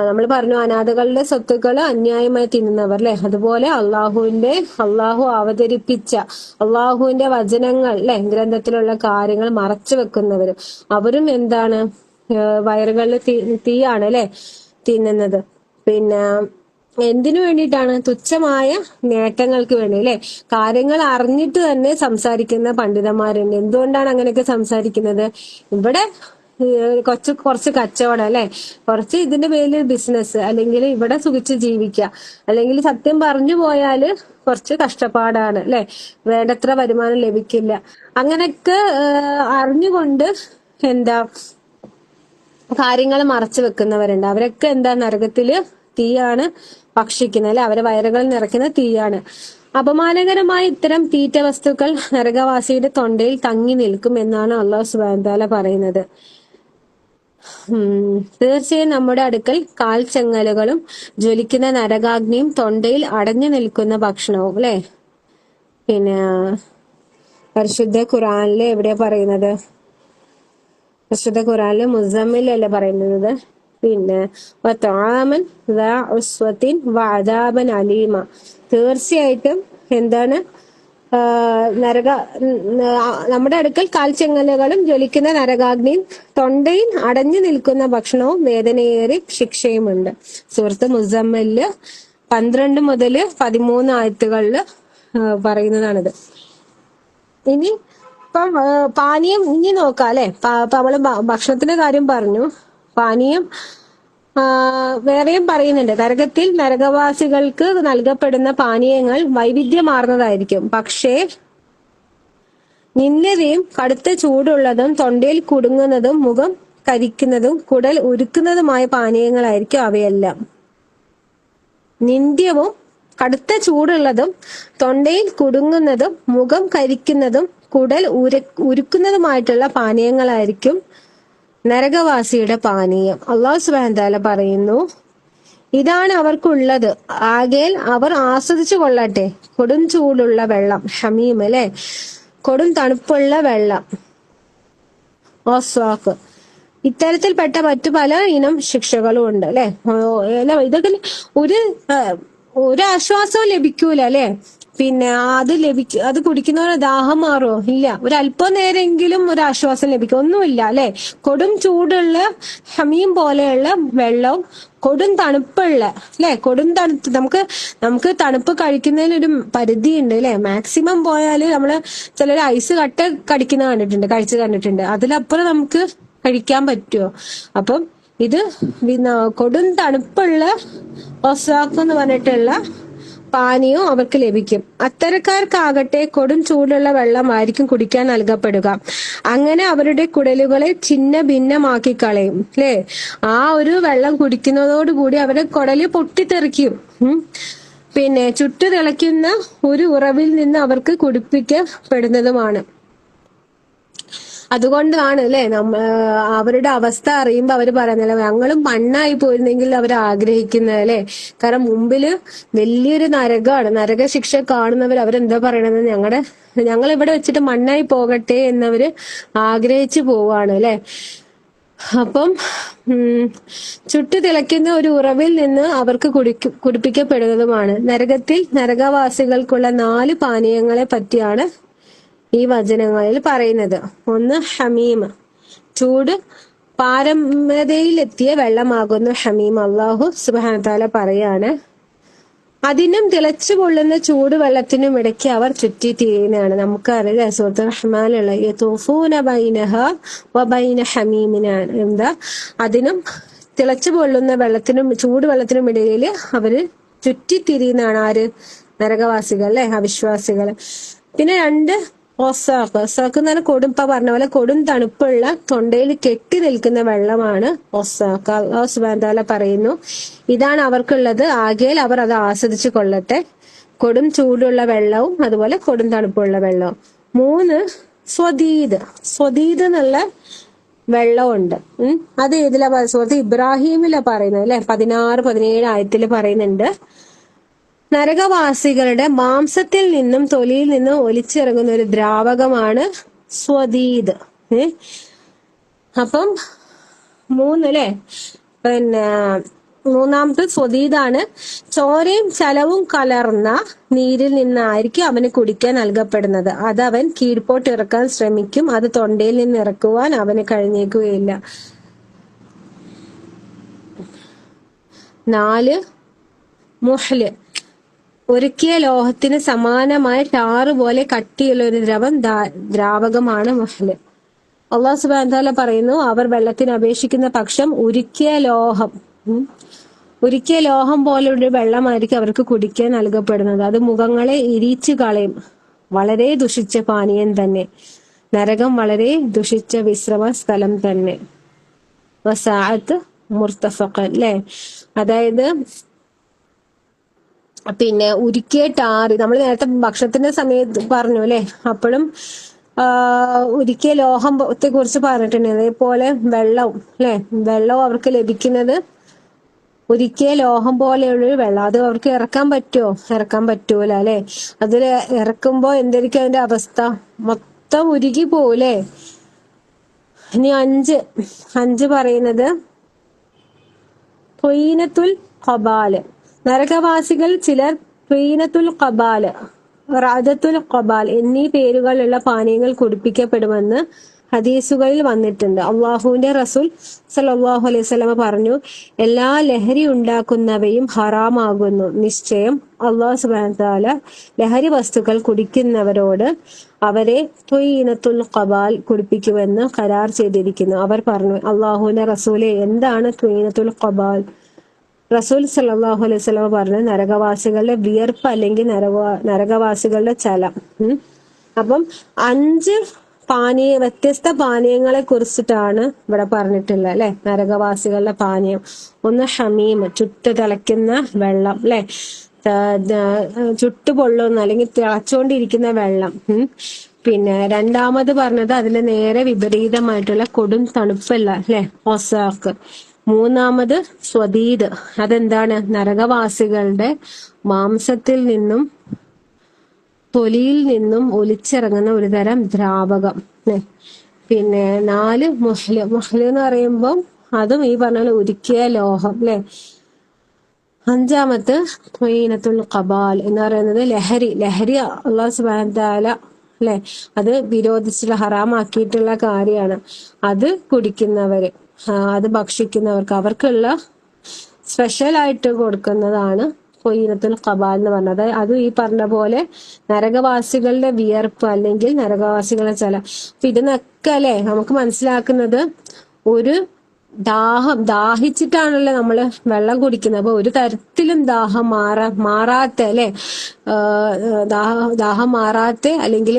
നമ്മൾ പറഞ്ഞു, അനാഥകളുടെ സ്വത്തുക്കൾ അന്യായമായി തിന്നുന്നവർ അല്ലെ. അതുപോലെ അള്ളാഹു അവതരിപ്പിച്ച അള്ളാഹുവിന്റെ വചനങ്ങൾ അല്ലെ, ഗ്രന്ഥത്തിലുള്ള കാര്യങ്ങൾ മറച്ചു വെക്കുന്നവരും അവരും എന്താണ്, വയറുകളിൽ തീയാണ് അല്ലെ തിന്നുന്നത്. പിന്നെ എന്തിനു വേണ്ടിയിട്ടാണ്, തുച്ഛമായ നേട്ടങ്ങൾക്ക് വേണ്ടി അല്ലെ. കാര്യങ്ങൾ അറിഞ്ഞിട്ട് തന്നെ സംസാരിക്കുന്ന പണ്ഡിതന്മാരുണ്ട്. എന്തുകൊണ്ടാണ് അങ്ങനെയൊക്കെ സംസാരിക്കുന്നത്? ഇവിടെ കുറച്ച് കച്ചവടം അല്ലെ, കുറച്ച് ഇതിന്റെ പേരിൽ ബിസിനസ്, അല്ലെങ്കിൽ ഇവിടെ സുഖിച്ച് ജീവിക്കുക, അല്ലെങ്കിൽ സത്യം പറഞ്ഞു പോയാല് കുറച്ച് കഷ്ടപ്പാടാണ് അല്ലെ, വേണ്ടത്ര വരുമാനം ലഭിക്കില്ല. അങ്ങനെയൊക്കെ അറിഞ്ഞുകൊണ്ട് എന്താ കാര്യങ്ങൾ മറച്ചു വെക്കുന്നവരുണ്ട്. അവരൊക്കെ എന്താ നരകത്തില് തീയാണ് ഭക്ഷിക്കുന്നത് അല്ലെ, അവരെ വയറുകൾ നിറയ്ക്കുന്ന തീയാണ്. അപമാനകരമായ ഇത്തരം തീറ്റ വസ്തുക്കൾ നരകവാസിയുടെ തൊണ്ടയിൽ തങ്ങി നിൽക്കും എന്നാണ് അല്ലാഹു സുബ്ഹാനഹു വ തആല പറയുന്നത്. തീർച്ചയായും നമ്മുടെ അടുക്കൽ കാൽച്ചങ്ങലുകളും ജ്വലിക്കുന്ന നരകാഗ്നിയും തൊണ്ടയിൽ അടഞ്ഞു നിൽക്കുന്ന ഭക്ഷണവും അല്ലെ. പിന്നെ പരിശുദ്ധ ഖുർആനില് എവിടെയാ പറയുന്നത്? പരിശുദ്ധ ഖുർആനില് മുസമ്മിലല്ലേ പറയുന്നത്? പിന്നെ തീർച്ചയായിട്ടും എന്താണ്, നരക നമ്മുടെ അടുക്കൽ കാൽച്ചെങ്ങലുകളും ജ്വലിക്കുന്ന നരകാഗ്നിയും തൊണ്ടയിൽ അടഞ്ഞു നിൽക്കുന്ന ഭക്ഷണവും വേദനയേറി ശിക്ഷയുമുണ്ട്. സൂറത്ത് മുസമ്മലില് 12 മുതൽ 13 ആയത്തുകളിൽ പറയുന്നതാണിത്. ഇനി ഇപ്പം പാനീയം ഇനി നോക്കാം അല്ലെ. നമ്മള് ഭക്ഷണത്തിന്റെ കാര്യം പറഞ്ഞു. പാനീയം വേറെയും പറയുന്നുണ്ട്. നരകത്തിൽ നരകവാസികൾക്ക് നൽകപ്പെടുന്ന പാനീയങ്ങൾ വൈവിധ്യമാർന്നതായിരിക്കും. പക്ഷേ നിന്ദ്യതയും കടുത്ത ചൂടുള്ളതും തൊണ്ടയിൽ കുടുങ്ങുന്നതും മുഖം കരിക്കുന്നതും കുടൽ ഉരുക്കുന്നതുമായ പാനീയങ്ങളായിരിക്കും അവയെല്ലാം. നിന്ദ്യവും കടുത്ത ചൂടുള്ളതും തൊണ്ടയിൽ കുടുങ്ങുന്നതും മുഖം കരിക്കുന്നതും കുടൽ ഉരുക്കുന്നതുമായിട്ടുള്ള പാനീയങ്ങളായിരിക്കും നരകവാസിയുടെ പാനീയം. അല്ലാഹു സുബ്ഹാനഹു വതആല പറയുന്നു, ഇതാണ് അവർക്കുള്ളത്, ആകയാൽ അവർ ആസ്വദിച്ചു കൊള്ളട്ടെ കൊടും ചൂടുള്ള വെള്ളം. ഹമീം അല്ലെ, കൊടും തണുപ്പുള്ള വെള്ളം. ഓസ്വാക്ക്. ഇത്തരത്തിൽപ്പെട്ട മറ്റു പല ഇനം ശിക്ഷകളും ഉണ്ട് അല്ലെ. ഇതൊക്കെ ഒരു ആശ്വാസവും ലഭിക്കൂല അല്ലെ. പിന്നെ അത് കുടിക്കുന്നവരെ ദാഹം മാറോ? ഇല്ല. ഒരു അല്പം നേരെങ്കിലും ഒരു ആശ്വാസം ലഭിക്കും? ഒന്നുമില്ല അല്ലെ. കൊടും ചൂടുള്ള ഹമീം പോലെയുള്ള വെള്ളവും കൊടും തണുപ്പുള്ള അല്ലെ. കൊടും തണുപ്പ് നമുക്ക് തണുപ്പ് കഴിക്കുന്നതിനൊരു പരിധി ഉണ്ട് അല്ലെ. മാക്സിമം പോയാല് നമ്മള് ചിലർ ഐസ് കട്ട കഴിച്ചു കണ്ടിട്ടുണ്ട്. അതിലപ്പുറം നമുക്ക് കഴിക്കാൻ പറ്റുമോ? അപ്പം ഇത് കൊടും തണുപ്പുള്ള ഒസാക്ക് എന്ന് പറഞ്ഞിട്ടുള്ള പാനീയവും അവർക്ക് ലഭിക്കും. അത്തരക്കാർക്കാകട്ടെ കൊടും ചൂടുള്ള വെള്ളമായിരിക്കും കുടിക്കാൻ നൽകപ്പെടുക. അങ്ങനെ അവരുടെ കുടലുകളെ ഛിന്ന ഭിന്നമാക്കി കളയും അല്ലെ. ആ ഒരു വെള്ളം കുടിക്കുന്നതോടുകൂടി അവരുടെ കുടല് പൊട്ടിത്തെറിക്കും. പിന്നെ ചുട്ടു തിളയ്ക്കുന്ന ഒരു ഉറവിൽ നിന്ന് അവർക്ക് കുടിപ്പിക്കപ്പെടുന്നതുമാണ്. അതുകൊണ്ടാണ് അല്ലെ അവരുടെ അവസ്ഥ അറിയുമ്പോ അവര് പറയുന്നില്ല, ഞങ്ങളും മണ്ണായി പോയിരുന്നെങ്കിൽ അവർ ആഗ്രഹിക്കുന്നത് അല്ലെ. കാരണം മുമ്പില് വലിയൊരു നരകമാണ്. നരക ശിക്ഷ കാണുന്നവർ അവരെന്താ പറയണത്? ഞങ്ങൾ ഇവിടെ വെച്ചിട്ട് മണ്ണായി പോകട്ടെ എന്നവര് ആഗ്രഹിച്ചു പോവാണ് അല്ലെ. അപ്പം ചുട്ടു തിളയ്ക്കുന്ന ഒരു ഉറവിൽ നിന്ന് അവർക്ക് കുടിപ്പിക്കപ്പെടുന്നതുമാണ്. നരകത്തിൽ നരകവാസികൾക്കുള്ള 4 പാനീയങ്ങളെ പറ്റിയാണ് ഈ വചനങ്ങളിൽ പറയുന്നത്. ഒന്ന് ഹമീം, ചൂട് പാരമ്യതയിലെത്തിയ വെള്ളമാകുന്നു ഹമീം. അല്ലാഹു സുബ്ഹാനഹു വതആല പറയാണ്, അതിനും തിളച്ചു കൊള്ളുന്ന ചൂട് വെള്ളത്തിനും ഇടയ്ക്ക് അവർ ചുറ്റിത്തിരിയുന്നതാണ്. നമുക്കറിയാം സൂറത്തുർ റഹ്മാനിലുള്ള യതൂഫൂന ബൈനഹാ വബൈന ഹമീമിനാണ്. എന്താ? അതിനും തിളച്ചു കൊള്ളുന്ന വെള്ളത്തിനും ചൂട് വെള്ളത്തിനും ഇടയിൽ അവര് ചുറ്റിത്തിരിയുന്നതാണ്. ആര്? നരകവാസികൾ അല്ലെ, അവിശ്വാസികൾ. പിന്നെ 2 ഒസാക്ക്. ഒസാക്ക് എന്ന് പറഞ്ഞാൽ ഇപ്പൊ പറഞ്ഞ പോലെ കൊടും തണുപ്പുള്ള തൊണ്ടയിൽ കെട്ടി നിൽക്കുന്ന വെള്ളമാണ് ഒസാക്ക്. അല്ലാഹു സുബ്ഹാനഹു വതആല പറയുന്നു, ഇതാണ് അവർക്കുള്ളത്, ആകയാൽ അവർ അത് ആസ്വദിച്ചു കൊള്ളട്ടെ കൊടും ചൂടുള്ള വെള്ളവും അതുപോലെ കൊടും തണുപ്പുള്ള വെള്ളവും. 3 സ്വദീദ്. സ്വദീദ് എന്നുള്ള വെള്ളമുണ്ട്. അത് ഏതിലാ? സൂറത്ത് ഇബ്രാഹിമിലാ പറയുന്നത് അല്ലെ. 16-17 ആയത്തിൽ പറയുന്നുണ്ട്, നരകവാസികളുടെ മാംസത്തിൽ നിന്നും തൊലിയിൽ നിന്നും ഒലിച്ചിറങ്ങുന്ന ഒരു ദ്രാവകമാണ് സ്വദീദ്. അപ്പം 3 അല്ലെ. പിന്നെ 3-ാമത്തെ സ്വദീദാണ്. ചോരയും ചലവും കലർന്ന നീരിൽ നിന്നായിരിക്കും അവന് കുടിക്കാൻ നൽകപ്പെടുന്നത്. അത് അവൻ കീഴ്പോട്ട് ഇറക്കാൻ ശ്രമിക്കും. അത് തൊണ്ടയിൽ നിന്ന് ഇറക്കുവാൻ അവന് കഴിഞ്ഞേക്കുകയില്ല. 4 മുഹ്ല്. ഒരുക്കിയ ലോഹത്തിന് സമാനമായ ടാറ് പോലെ കട്ടിയുള്ള ഒരു ദ്രാവകമാണ് മുഹ്ല്. അല്ലാഹു സുബ്ഹാനഹു വതആല പറയുന്നു, അവർ വെള്ളത്തിന് അപേക്ഷിക്കുന്ന പക്ഷം ഉരുക്കിയ ലോഹം പോലുള്ള വെള്ളമായിരിക്കും അവർക്ക് കുടിക്കാൻ നൽകപ്പെടുന്നത്. അത് മുഖങ്ങളെ ഇരിച്ചു കളയും. വളരെ ദുഷിച്ച പാനീയം തന്നെ. നരകം വളരെ ദുഷിച്ച വിശ്രമ സ്ഥലം തന്നെ. വസാഅത്ത് മുർത്തഫഖൻ അല്ലെ. അതായത് പിന്നെ ഉരുക്കിയ ടാറ്, നമ്മൾ നേരത്തെ ഭക്ഷണത്തിന്റെ സമയത്ത് പറഞ്ഞു അല്ലെ. അപ്പോഴും ഉരുക്കിയ ലോഹത്തെ കുറിച്ച് പറഞ്ഞിട്ടുണ്ട്. അതേപോലെ വെള്ളവും അല്ലെ. വെള്ളവും അവർക്ക് ലഭിക്കുന്നത് ഉരുക്കിയ ലോഹം പോലെയുള്ളൊരു വെള്ളം. അത് അവർക്ക് ഇറക്കാൻ പറ്റുമോ? ഇറക്കാൻ പറ്റൂല അല്ലെ. അതിൽ ഇറക്കുമ്പോ എന്തായിരിക്കും അതിന്റെ അവസ്ഥ? മൊത്തം ഉരുകി പോകൂലേ. ഇനി 5 പറയുന്നത് ത്വീനത്തുൽ ഖബാല്. നരകവാസികൾ ചിലർ ത്വീനത്തുൽ ഖബാല് റാദത്തുൽ ഖബാൽ എന്നീ പേരുകളുള്ള പാനീയങ്ങൾ കുടിപ്പിക്കപ്പെടുമെന്ന് ഹദീസുകളിൽ വന്നിട്ടുണ്ട്. അള്ളാഹുവിന്റെ റസൂൽ സല്ലല്ലാഹു അലൈഹി വസല്ലമ പറഞ്ഞു, എല്ലാ ലഹരി ഉണ്ടാക്കുന്നവയും ഹറാമാകുന്നു. നിശ്ചയം അള്ളാഹു സുബ്ഹാനഹു തആല ലഹരി വസ്തുക്കൾ കുടിക്കുന്നവരോട് അവരെ ത്വയ്യിനത്തുൽ ഖബാൽ കുടിപ്പിക്കുമെന്ന് കരാർ ചെയ്തിരിക്കുന്നു. അവർ പറഞ്ഞു, അള്ളാഹുവിന്റെ റസൂലെ, എന്താണ് ത്വയ്യിനത്തുൽ ഖബാൽ? റസൂൽ സല്ലല്ലാഹു അലൈഹി വസല്ലമ പറഞ്ഞു, നരകവാസികളുടെ വിയർപ്പ് അല്ലെങ്കിൽ നരകവാസികളുടെ ചലം. അപ്പം 5 വ്യത്യസ്ത പാനീയങ്ങളെ കുറിച്ചിട്ടാണ് ഇവിടെ പറഞ്ഞിട്ടുള്ളത് അല്ലെ. നരകവാസികളുടെ പാനീയം ഒന്ന് ഹമീം, ചുട്ട് തിളയ്ക്കുന്ന വെള്ളം അല്ലെ, ചുട്ടു പൊള്ളുന്ന അല്ലെങ്കിൽ തിളച്ചുകൊണ്ടിരിക്കുന്ന വെള്ളം. പിന്നെ രണ്ടാമത് പറഞ്ഞത് അതിന്റെ നേരെ വിപരീതമായിട്ടുള്ള കൊടും തണുപ്പല്ല അല്ലെ, ഒസാക്ക്. മൂന്നാമത് സ്വദീദ്, അതെന്താണ്? നരകവാസികളുടെ മാംസത്തിൽ നിന്നും തൊലിയിൽ നിന്നും ഒലിച്ചിറങ്ങുന്ന ഒരു തരം ദ്രാവകം. പിന്നെ 4 മുഹ്ല് എന്ന് പറയുമ്പോൾ അതും ഈ പറഞ്ഞ ഉരുക്കിയ ലോഹം അല്ലെ. 5-മത്തെ ത്വയ്യിനത്തുൽ ഖബാൽ എന്ന് പറയുന്നത് ലഹരി അല്ലാഹു സുബ്ഹാനഹു തആല അല്ലെ അത് വിരോധിച്ചിട്ടുള്ള ഹറാമാക്കിയിട്ടുള്ള കാര്യമാണ്. അത് കുടിക്കുന്നവര്, അത് ഭക്ഷിക്കുന്നവർക്ക് അവർക്കുള്ള സ്പെഷ്യൽ ആയിട്ട് കൊടുക്കുന്നതാണ് ത്വയ്യിനത്തുൽ ഖബാൽ എന്ന് പറഞ്ഞത്. അത് ഈ പറഞ്ഞ പോലെ നരകവാസികളുടെ വിയർപ്പ് അല്ലെങ്കിൽ നരകവാസികളുടെ ചലം. അപ്പൊ ഇതിനൊക്കെ അല്ലെ നമുക്ക് മനസ്സിലാക്കുന്നത്, ഒരു ദാഹിച്ചിട്ടാണല്ലോ നമ്മള് വെള്ളം കുടിക്കുന്നത്. അപ്പൊ ഒരു തരത്തിലും ദാഹം മാറാത്ത അല്ലെ, ദാഹം മാറാത്ത അല്ലെങ്കിൽ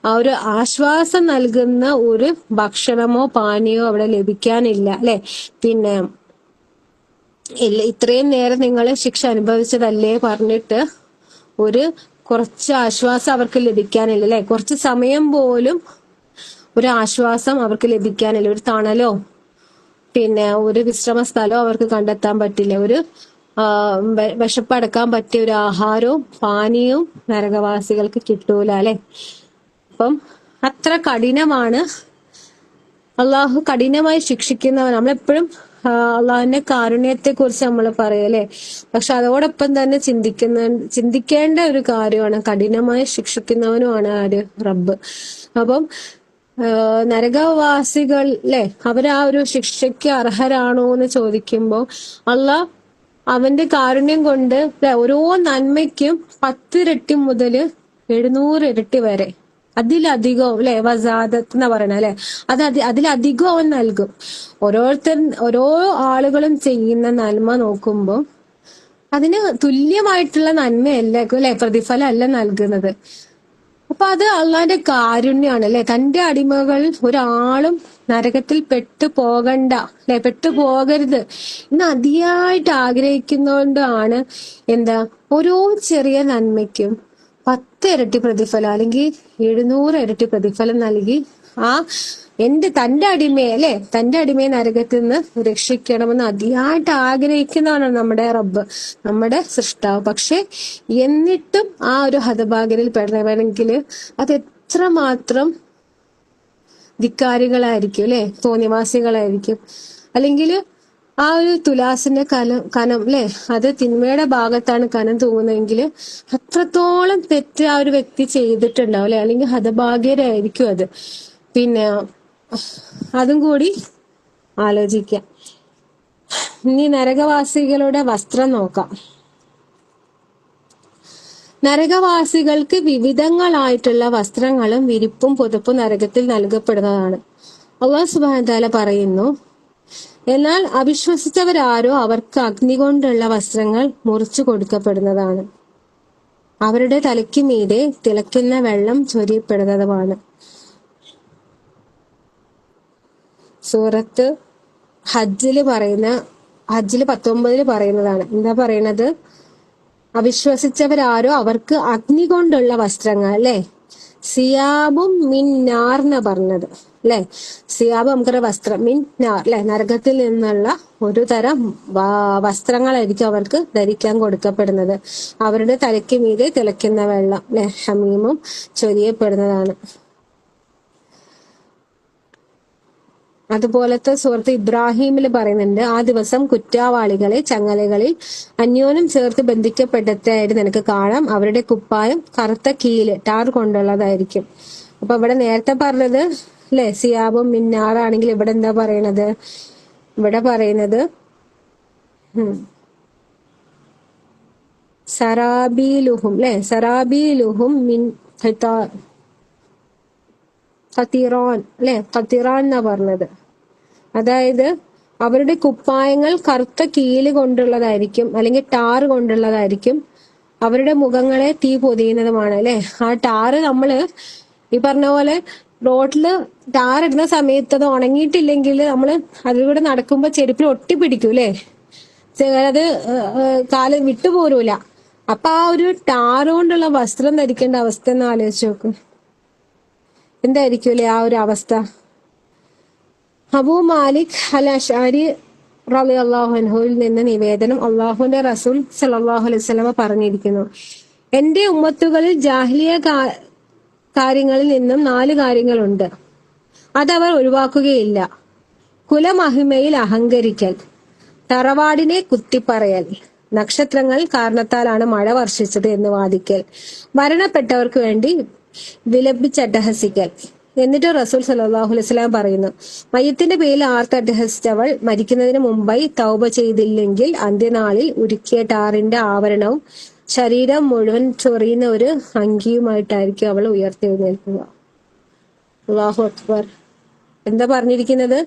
ആ ഒരു ആശ്വാസം നൽകുന്ന ഒരു ഭക്ഷണമോ പാനീയമോ അവിടെ ലഭിക്കാനില്ല അല്ലെ. പിന്നെ ഇത്രയും നേരം നിങ്ങൾ ശിക്ഷ അനുഭവിച്ചതല്ലേ പറഞ്ഞിട്ട് കുറച്ച് ആശ്വാസം അവർക്ക് ലഭിക്കാനില്ല അല്ലെ. കുറച്ച് സമയം പോലും ഒരു ആശ്വാസം അവർക്ക് ലഭിക്കാനില്ല. ഒരു തണലോ പിന്നെ ഒരു വിശ്രമ സ്ഥലമോ അവർക്ക് കണ്ടെത്താൻ പറ്റില്ല. ഒരു വിശപ്പടക്കാൻ പറ്റിയ ഒരു ആഹാരവും പാനീയവും നരകവാസികൾക്ക് കിട്ടൂല അല്ലെ. അപ്പം അത്ര കഠിനമാണ്. അള്ളാഹു കഠിനമായി ശിക്ഷിക്കുന്നവൻ. നമ്മളെപ്പോഴും അള്ളാഹുവിന്റെ കാരുണ്യത്തെ കുറിച്ച് നമ്മൾ പറയല്ലേ, പക്ഷെ അതോടൊപ്പം തന്നെ ചിന്തിക്കേണ്ട ഒരു കാര്യമാണ്, കഠിനമായി ശിക്ഷിക്കുന്നവനുമാണ് ആര്? റബ്ബ്. അപ്പം നരകവാസികൾ അല്ലെ, അവരാ ഒരു ശിക്ഷയ്ക്ക് അർഹരാണോ എന്ന് ചോദിക്കുമ്പോൾ അള്ളാഹ് അവന്റെ കാരുണ്യം കൊണ്ട് ഓരോ നന്മയ്ക്കും 10 ഇരട്ടി മുതൽ 700 ഇരട്ടി വരെ, അതിലധികവും അല്ലെ, വസാദത്ത് എന്ന് പറയണ അല്ലെ, അതിലധികം അവൻ നൽകും. ഓരോ ആളുകളും ചെയ്യുന്ന നന്മ നോക്കുമ്പോൾ അതിന് തുല്യമായിട്ടുള്ള നന്മയല്ല അല്ലെ, പ്രതിഫലം അല്ല നൽകുന്നത്. അപ്പൊ അത് അള്ളാന്റെ കാരുണ്യാണ് അല്ലെ. തന്റെ അടിമകൾ ഒരാളും നരകത്തിൽ പെട്ടുപോകണ്ട അല്ലെ, പെട്ടുപോകരുത് എന്ന് അതിയായിട്ട് ആഗ്രഹിക്കുന്നതുകൊണ്ടാണ് ഓരോ ചെറിയ നന്മയ്ക്കും 10 ഇരട്ടി പ്രതിഫലം അല്ലെങ്കിൽ 700 ഇരട്ടി പ്രതിഫലം നൽകി തന്റെ അടിമയെ നരകത്തിൽ നിന്ന് രക്ഷിക്കണമെന്ന് അതിയായിട്ട് ആഗ്രഹിക്കുന്നതാണ് നമ്മുടെ റബ്ബ്, നമ്മുടെ സൃഷ്ടാവ്. പക്ഷെ എന്നിട്ടും ആ ഒരു ഹതഭാഗ്യരിൽ പെടണമെങ്കിൽ അത് എത്രമാത്രം ധിക്കാരികളായിരിക്കും അല്ലെ, തോന്നിവാസികളായിരിക്കും. അല്ലെങ്കിൽ ആ ഒരു തുലാസിന്റെ കനം അല്ലെ, അത് തിന്മയുടെ ഭാഗത്താണ് കനം തൂങ്ങുന്നതെങ്കിൽ അത്രത്തോളം തെറ്റ് ആ ഒരു വ്യക്തി ചെയ്തിട്ടുണ്ടാവും അല്ലെ, അല്ലെങ്കിൽ ഹതഭാഗ്യരായിരിക്കും അത്. പിന്നെ അതും കൂടി ആലോചിക്കാം. ഇനി നരകവാസികളുടെ വസ്ത്രം നോക്കാം. നരകവാസികൾക്ക് വിവിധങ്ങളായിട്ടുള്ള വസ്ത്രങ്ങളും വിരിപ്പും പുതപ്പും നരകത്തിൽ നൽകപ്പെടുന്നതാണ്. അല്ലാഹു സുബ്ഹാനഹു വ തആല പറയുന്നു, എന്നാൽ അവിശ്വസിച്ചവരാരോ അവർക്ക് അഗ്നി കൊണ്ടുള്ള വസ്ത്രങ്ങൾ മുറിച്ചു കൊടുക്കപ്പെടുന്നതാണ്. അവരുടെ തലയ്ക്ക് മീതെ തിളയ്ക്കുന്ന വെള്ളം ചൊരിയപ്പെടുന്നതുമാണ്. സൂറത്ത് ഹജ്ജില് 19 പറയുന്നതാണ്. എന്താ പറയണത്? അവിശ്വസിച്ചവരാരോ അവർക്ക് അഗ്നി കൊണ്ടുള്ള വസ്ത്രങ്ങൾ അല്ലെ, സിയാബും മിന്നാർ എന്ന് പറഞ്ഞത് അല്ലെ. സിയാബ് നമുക്കൊരു വസ്ത്രം, മിന്നാർ അല്ലെ, നരകത്തിൽ നിന്നുള്ള ഒരു തരം വസ്ത്രങ്ങളായിരിക്കും അവർക്ക് ധരിക്കാൻ കൊടുക്കപ്പെടുന്നത്. അവരുടെ തലയ്ക്ക് മീതെ തിളയ്ക്കുന്ന വെള്ളം അല്ലെ, ഹമീമും ചൊരിയപ്പെടുന്നതാണ്. അതുപോലത്തെ സൂറത്ത് ഇബ്രാഹിമിൽ പറയുന്നുണ്ട്, ആ ദിവസം കുറ്റവാളികളെ ചങ്ങലകളിൽ അന്യോന്യം ചേർത്ത് ബന്ധിക്കപ്പെട്ടതായിട്ട് നിനക്ക് കാണാം. അവരുടെ കുപ്പായം കറുത്ത കീല് ടാർ കൊണ്ടുള്ളതായിരിക്കും. അപ്പൊ ഇവിടെ നേരത്തെ പറഞ്ഞത് അല്ലെ സിയാബും മിന്നാറാണെങ്കിൽ ഇവിടെ എന്താ പറയണത്? ഇവിടെ പറയുന്നത് സറാബീലുഹും അല്ലെ, സറാബീലുഹും മിൻ ഖത്തിറാൻ അല്ലെ, ഖത്തിറാൻ എന്നാ പറഞ്ഞത്. അതായത് അവരുടെ കുപ്പായങ്ങൾ കറുത്ത കീല് കൊണ്ടുള്ളതായിരിക്കും, അല്ലെങ്കിൽ ടാറ് കൊണ്ടുള്ളതായിരിക്കും. അവരുടെ മുഖങ്ങളെ തീ പൊതിയുന്നതുമാണ് അല്ലെ. ആ ടാറ് നമ്മള് ഈ പറഞ്ഞ പോലെ റോഡില് ടാർ ഇടുന്ന സമയത്ത് അത് ഉണങ്ങിയിട്ടില്ലെങ്കിൽ നമ്മള് അതിലൂടെ നടക്കുമ്പോ ചെരുപ്പിൽ ഒട്ടിപ്പിടിക്കും അല്ലെ, അത് കാല് വിട്ടുപോരൂല. അപ്പൊ ആ ഒരു ടാറ് കൊണ്ടുള്ള വസ്ത്രം ധരിക്കേണ്ട അവസ്ഥ എന്ന് ആലോചിച്ച് നോക്കും, എന്തായിരിക്കും അല്ലെ ആ ഒരു അവസ്ഥ. അബൂ മാലിക് അൽ അശ്അരി റളിയല്ലാഹു അൻഹുവിൽ നിന്ന് നിവേദനം, അള്ളാഹുവിന്റെ റസൂൽ സല്ലല്ലാഹു അലൈഹി വസല്ലമ പറഞ്ഞിരിക്കുന്നു, എന്റെ ഉമ്മത്തുകളിൽ ജാഹിലിയ കാര്യങ്ങളിൽ നിന്നും 4 കാര്യങ്ങളുണ്ട്, അതവർ ഒഴിവാക്കുകയില്ല. കുലമഹിമയിൽ അഹങ്കരിക്കൽ, തറവാടിനെ കുത്തിപ്പറയൽ, നക്ഷത്രങ്ങൾ കാരണത്താലാണ് മഴ വർഷിച്ചത് എന്ന് വാദിക്കൽ, മരണപ്പെട്ടവർക്ക് വേണ്ടി വിലപിച്ചട്ടഹസിക്കൽ. എന്നിട്ട് റസൂൽ സല്ലല്ലാഹു അലൈഹി വസല്ലം പറയുന്നു, മയ്യത്തിന്റെ പേരിൽ ആർത്തട്ടഹസിച്ചവൾ മരിക്കുന്നതിന് മുമ്പായി തൗബ ചെയ്തില്ലെങ്കിൽ അന്ത്യനാളിൽ ഉരുക്കിയ ടാറിന്റെ ആവരണവും ശരീരം മുഴുവൻ ചൊറിയുന്ന ഒരു അങ്കിയുമായിട്ടായിരിക്കും അവൾ ഉയർത്തെഴുന്നേൽക്കുക. അല്ലാഹു അക്ബർ. എന്താ പറഞ്ഞിരിക്കുന്നത്?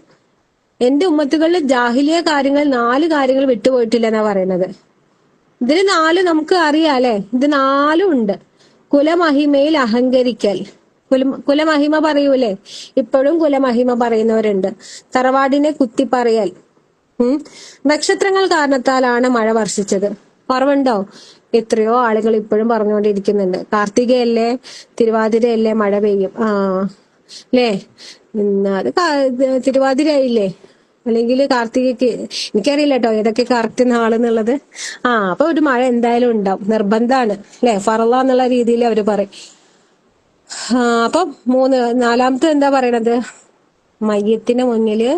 എന്റെ ഉമ്മത്തുകളിൽ ജാഹിലിയ കാര്യങ്ങൾ 4 കാര്യങ്ങൾ വിട്ടുപോയിട്ടില്ല എന്നാ പറയുന്നത്. ഇതിന് 4 നമുക്ക് അറിയാം അല്ലെ, ഇത് 4 ഉണ്ട്. കുലമഹിമയിൽ അഹങ്കരിക്കൽ, കുലമഹിമ പറയൂലേ, ഇപ്പോഴും കുലമഹിമ പറയുന്നവരുണ്ട്. തറവാടിനെ കുത്തിപ്പറയൽ, നക്ഷത്രങ്ങൾ കാരണത്താലാണ് മഴ വർഷിച്ചത്. കുറവുണ്ടോ? എത്രയോ ആളുകൾ ഇപ്പോഴും പറഞ്ഞുകൊണ്ടിരിക്കുന്നുണ്ട്, കാർത്തികയല്ലേ തിരുവാതിരയല്ലേ മഴ പെയ്യും. അല്ലേ, അത് തിരുവാതിരയില്ലേ അല്ലെങ്കിൽ കാർത്തികയ്ക്ക്, എനിക്കറിയില്ല കേട്ടോ ഏതൊക്കെ കറക്റ്റ് നാളെന്നുള്ളത്. അപ്പൊ ഒരു മഴ എന്തായാലും ഉണ്ടാവും, നിർബന്ധമാണ് അല്ലെ, ഫറള എന്നുള്ള രീതിയിൽ അവര് പറയും. അപ്പൊ 4-മത്തെ എന്താ പറയണത്? മയ്യത്തിന് മുന്നില്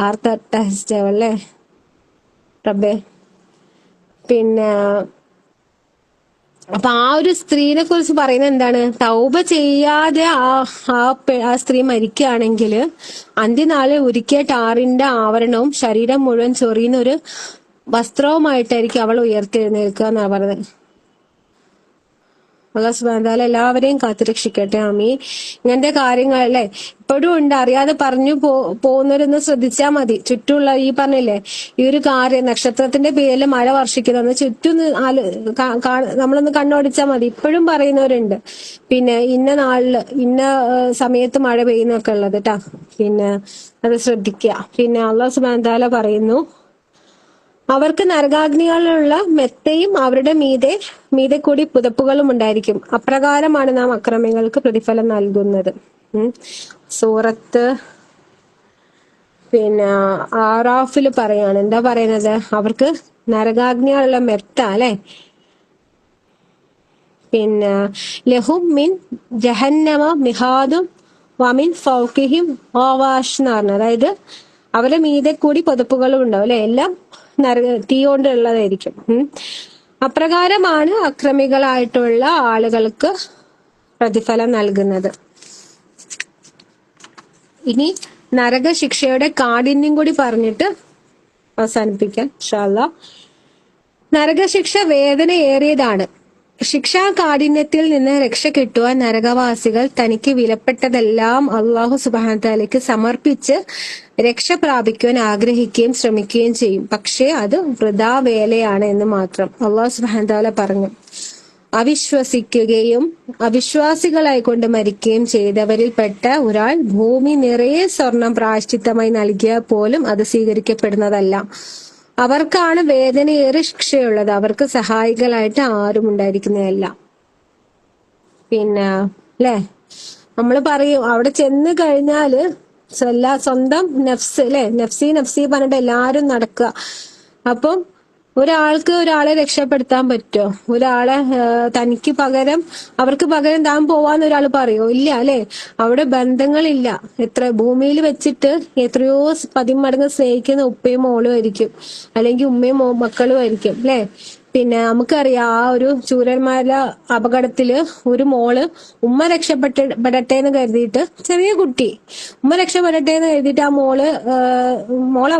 ആർത്തട്ടഹസിച്ചവല്ലേ റബ്ബേ. പിന്നെ അപ്പൊ ആ ഒരു സ്ത്രീനെ കുറിച്ച് പറയുന്നത് എന്താണ്? തൗബ ചെയ്യാതെ ആ സ്ത്രീ മരിക്കുകയാണെങ്കിൽ അന്ത്യനാളിൽ ഉരുക്കിയ ടാറിന്റെ ആവരണവും ശരീരം മുഴുവൻ ചൊറിയുന്ന ഒരു വസ്ത്രവുമായിട്ടായിരിക്കും അവൾ ഉയർത്തെഴുന്നേൽക്കുക എന്നാ പറഞ്ഞത്. അല്ലാഹു സുബ്ഹാനഹു വ തആല എല്ലാവരെയും കാത്തുരക്ഷിക്കട്ടെ, ആമീൻ. ഇങ്ങനത്തെ കാര്യങ്ങൾ അല്ലെ ഇപ്പോഴും ഉണ്ട്, അറിയാതെ പറഞ്ഞു പോകുന്നവരൊന്ന് ശ്രദ്ധിച്ചാൽ മതി. ചുറ്റുമുള്ള ഈ പറഞ്ഞില്ലേ ഈ ഒരു കാര്യം, നക്ഷത്രത്തിന്റെ പേരിൽ മഴ വർഷിക്കുന്നത്, ചുറ്റും നമ്മളൊന്ന് കണ്ണോടിച്ചാൽ മതി. ഇപ്പോഴും പറയുന്നവരുണ്ട്, പിന്നെ ഇന്ന നാളില് ഇന്ന സമയത്ത് മഴ പെയ്യുന്നൊക്കെ ഉള്ളത് കേട്ടാ. പിന്നെ അത് ശ്രദ്ധിക്കുക. പിന്നെ അല്ലാഹു സുബ്ഹാനഹു വ തആല പറയുന്നു, അവർക്ക് നരകാഗ്നികളിലുള്ള മെത്തയും അവരുടെ മീതെ കൂടി പുതപ്പുകളും ഉണ്ടായിരിക്കും. അപ്രകാരമാണ് നാം അക്രമികൾക്ക് പ്രതിഫലം നൽകുന്നത്. സൂറത്ത് പിന്നെ ആറാഫിൽ പറയാണ്, എന്താ പറയുന്നത്? അവർക്ക് നരകാഗ്നികളുള്ള മെത്ത അല്ലെ, പിന്നെ ലഹും മിൻ ജഹന്നമ മിഹാദും വമിൻ ഫൗഖിഹിം ഗവാഷ് എന്ന് പറഞ്ഞു. അതായത് അവരുടെ മീതെ കൂടി പുതപ്പുകളും ഉണ്ടാവും അല്ലെ, എല്ലാം തീ കൊണ്ടുള്ളതായിരിക്കും. അപ്രകാരമാണ് അക്രമികളായിട്ടുള്ള ആളുകൾക്ക് പ്രതിഫലം നൽകുന്നത്. ഇനി നരകശിക്ഷയുടെ കാഠിന്യം കൂടി പറഞ്ഞിട്ട് അവസാനിപ്പിക്കാം ഇൻഷാ അല്ലാഹ്. നരകശിക്ഷ വേദനയേറിയതാണ്. ശിക്ഷാ കാഠിന്യത്തിൽ നിന്ന് രക്ഷ കിട്ടുവാൻ നരകവാസികൾ തനിക്ക് വിലപ്പെട്ടതെല്ലാം അള്ളാഹു സുബ്ഹാനഹു വ തആലയ്ക്ക് സമർപ്പിച്ച് രക്ഷ പ്രാപിക്കുവാൻ ആഗ്രഹിക്കുകയും ശ്രമിക്കുകയും ചെയ്യും. പക്ഷേ അത് വൃഥാ വേലയാണ് എന്ന് മാത്രം. അള്ളാഹു സുബ്ഹാനഹു വ തആല പറഞ്ഞു, അവിശ്വസിക്കുകയും അവിശ്വാസികളായിക്കൊണ്ട് മരിക്കുകയും ചെയ്തവരിൽപ്പെട്ട ഒരാൾ ഭൂമി നിറയെ സ്വർണം പ്രായശ്ചിത്തമായി നൽകിയാൽ പോലും അത് സ്വീകരിക്കപ്പെടുന്നതല്ല. അവർക്കാണ് വേദനയേറെ ശിക്ഷയുള്ളത്, അവർക്ക് സഹായികളായിട്ട് ആരും ഉണ്ടായിരിക്കുന്നതല്ല. പിന്നെ അല്ലെ നമ്മൾ പറയും, അവിടെ ചെന്ന് കഴിഞ്ഞാല് സ്വന്തം നഫ്സ് അല്ലെ, നഫ്സി പറഞ്ഞിട്ട് എല്ലാരും നടക്കുക. അപ്പം ഒരാൾക്ക് ഒരാളെ രക്ഷപ്പെടുത്താൻ പറ്റോ? ഒരാളെ തനിക്ക് പകരം അവർക്ക് പകരം താൻ പോവാന്ന് ഒരാൾ പറയോ? ഇല്ല അല്ലെ? അവിടെ ബന്ധങ്ങളില്ല. എത്ര ഭൂമിയിൽ വെച്ചിട്ട് എത്രയോ 10 മടങ്ങ് സ്നേഹിക്കുന്ന ഉപ്പയും മോളും ആയിരിക്കും, അല്ലെങ്കിൽ ഉമ്മയും മക്കളും ആയിരിക്കും അല്ലെ? പിന്നെ നമുക്കറിയാം, ആ ഒരു ചൂരന്മാര അപകടത്തില് ഒരു മോള് ഉമ്മ രക്ഷപ്പെടട്ടെ എന്ന് കരുതിയിട്ട്, ചെറിയ കുട്ടി ഉമ്മ രക്ഷപ്പെടട്ടെ എന്ന് കരുതിയിട്ട് ആ മോള്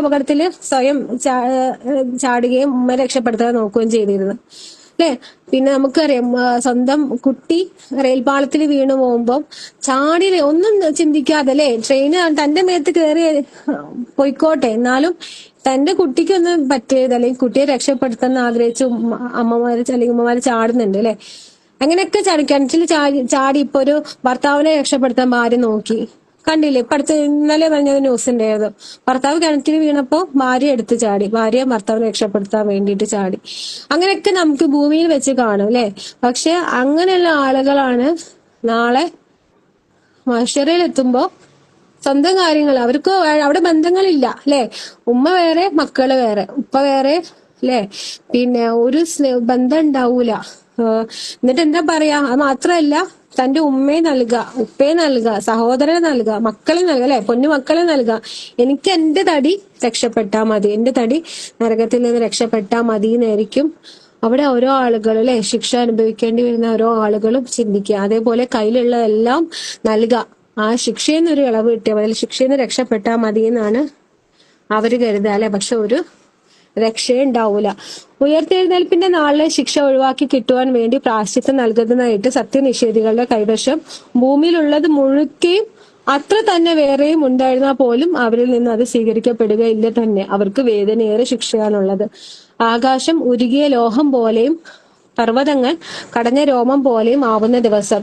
അപകടത്തില് സ്വയം ചാടുകയും ഉമ്മ രക്ഷപ്പെടുത്താൻ നോക്കുകയും ചെയ്തിരുന്നു അല്ലെ? പിന്നെ നമുക്കറിയാം, സ്വന്തം കുട്ടി റെയിൽപാളത്തിൽ വീണു പോകുമ്പോൾ ചാടി ഒന്നും ചിന്തിക്കാതെ അല്ലെ, ട്രെയിന് തന്റെ മേത്ത് കയറി പോയിക്കോട്ടെ, എന്നാലും തന്റെ കുട്ടിക്കൊന്നും പറ്റിയത് അല്ലെങ്കിൽ കുട്ടിയെ രക്ഷപ്പെടുത്താൻ ആഗ്രഹിച്ച് അമ്മമാര് അല്ലെങ്കിൽ ഉമ്മമാര് ചാടുന്നുണ്ട് അല്ലെ? അങ്ങനെയൊക്കെ കിണറ്റിൽ ചാടി ഇപ്പൊ ഒരു ഭർത്താവിനെ രക്ഷപ്പെടുത്താൻ ഭാര്യ നോക്കി, കണ്ടില്ലേ? ഇപ്പൊ അടുത്ത് ഇന്നലെ പറഞ്ഞ ന്യൂസ് ഉണ്ടായത്, ഭർത്താവ് കിണറ്റിൽ വീണപ്പോ ഭാര്യ എടുത്ത് ചാടി, ഭാര്യ ഭർത്താവിനെ രക്ഷപ്പെടുത്താൻ വേണ്ടിയിട്ട് ചാടി. അങ്ങനെയൊക്കെ നമുക്ക് ഭൂമിയിൽ വെച്ച് കാണും അല്ലെ? പക്ഷെ അങ്ങനെയുള്ള ആളുകളാണ് നാളെ മഹ്ശറിൽ എത്തുമ്പോ സ്വന്തം കാര്യങ്ങൾ, അവർക്ക് അവിടെ ബന്ധങ്ങളില്ല അല്ലെ? ഉമ്മ വേറെ മക്കള് വേറെ, ഉപ്പ വേറെ അല്ലെ? പിന്നെ ഒരു ബന്ധം ഉണ്ടാവൂല. എന്നിട്ട് എന്താ പറയാ? അത് മാത്രല്ല, തന്റെ ഉമ്മയെ നൽകുക, ഉപ്പയെ നൽകുക, സഹോദരനെ നൽകുക, മക്കളെ നൽകുക അല്ലെ? പൊന്നു മക്കളെ നൽകുക. എനിക്ക് എന്റെ തടി രക്ഷപ്പെട്ടാ മതി, എന്റെ തടി നരകത്തിൽ നിന്ന് രക്ഷപ്പെട്ടാ മതി എന്നായിരിക്കും അവിടെ ഓരോ ആളുകൾ അല്ലെ, ശിക്ഷ അനുഭവിക്കേണ്ടി വരുന്ന ഓരോ ആളുകളും ചിന്തിക്കുക. അതേപോലെ കയ്യിലുള്ളതെല്ലാം നൽകുക, ആ ശിക്ഷയിൽ നിന്ന് ഒരു ഇളവ് കിട്ടിയാൽ മതി, ശിക്ഷയിൽ നിന്ന് രക്ഷപ്പെട്ടാൽ മതി എന്നാണ് അവര് കരുതുക അല്ലെ? പക്ഷെ ഒരു രക്ഷയുണ്ടാവൂല. ഉയർത്തെഴുന്നേൽപ്പിന്റെ നാളിലെ ശിക്ഷ ഒഴിവാക്കി കിട്ടുവാൻ വേണ്ടി പ്രായശ്ചിത്തം നൽകുന്നതായിട്ട് സത്യനിഷേധികളുടെ കൈവശം ഭൂമിയിലുള്ളത് മുഴുക്കെയും അത്ര തന്നെ വേറെയും ഉണ്ടായിരുന്നാൽ പോലും അവരിൽ നിന്ന് അത് സ്വീകരിക്കപ്പെടുകയില്ല തന്നെ. അവർക്ക് വേദനയേറെ ശിക്ഷയാണുള്ളത്. ആകാശം ഉരുകിയ ലോഹം പോലെയും പർവ്വതങ്ങൾ കടഞ്ഞ രോമം പോലെയും ആവുന്ന ദിവസം.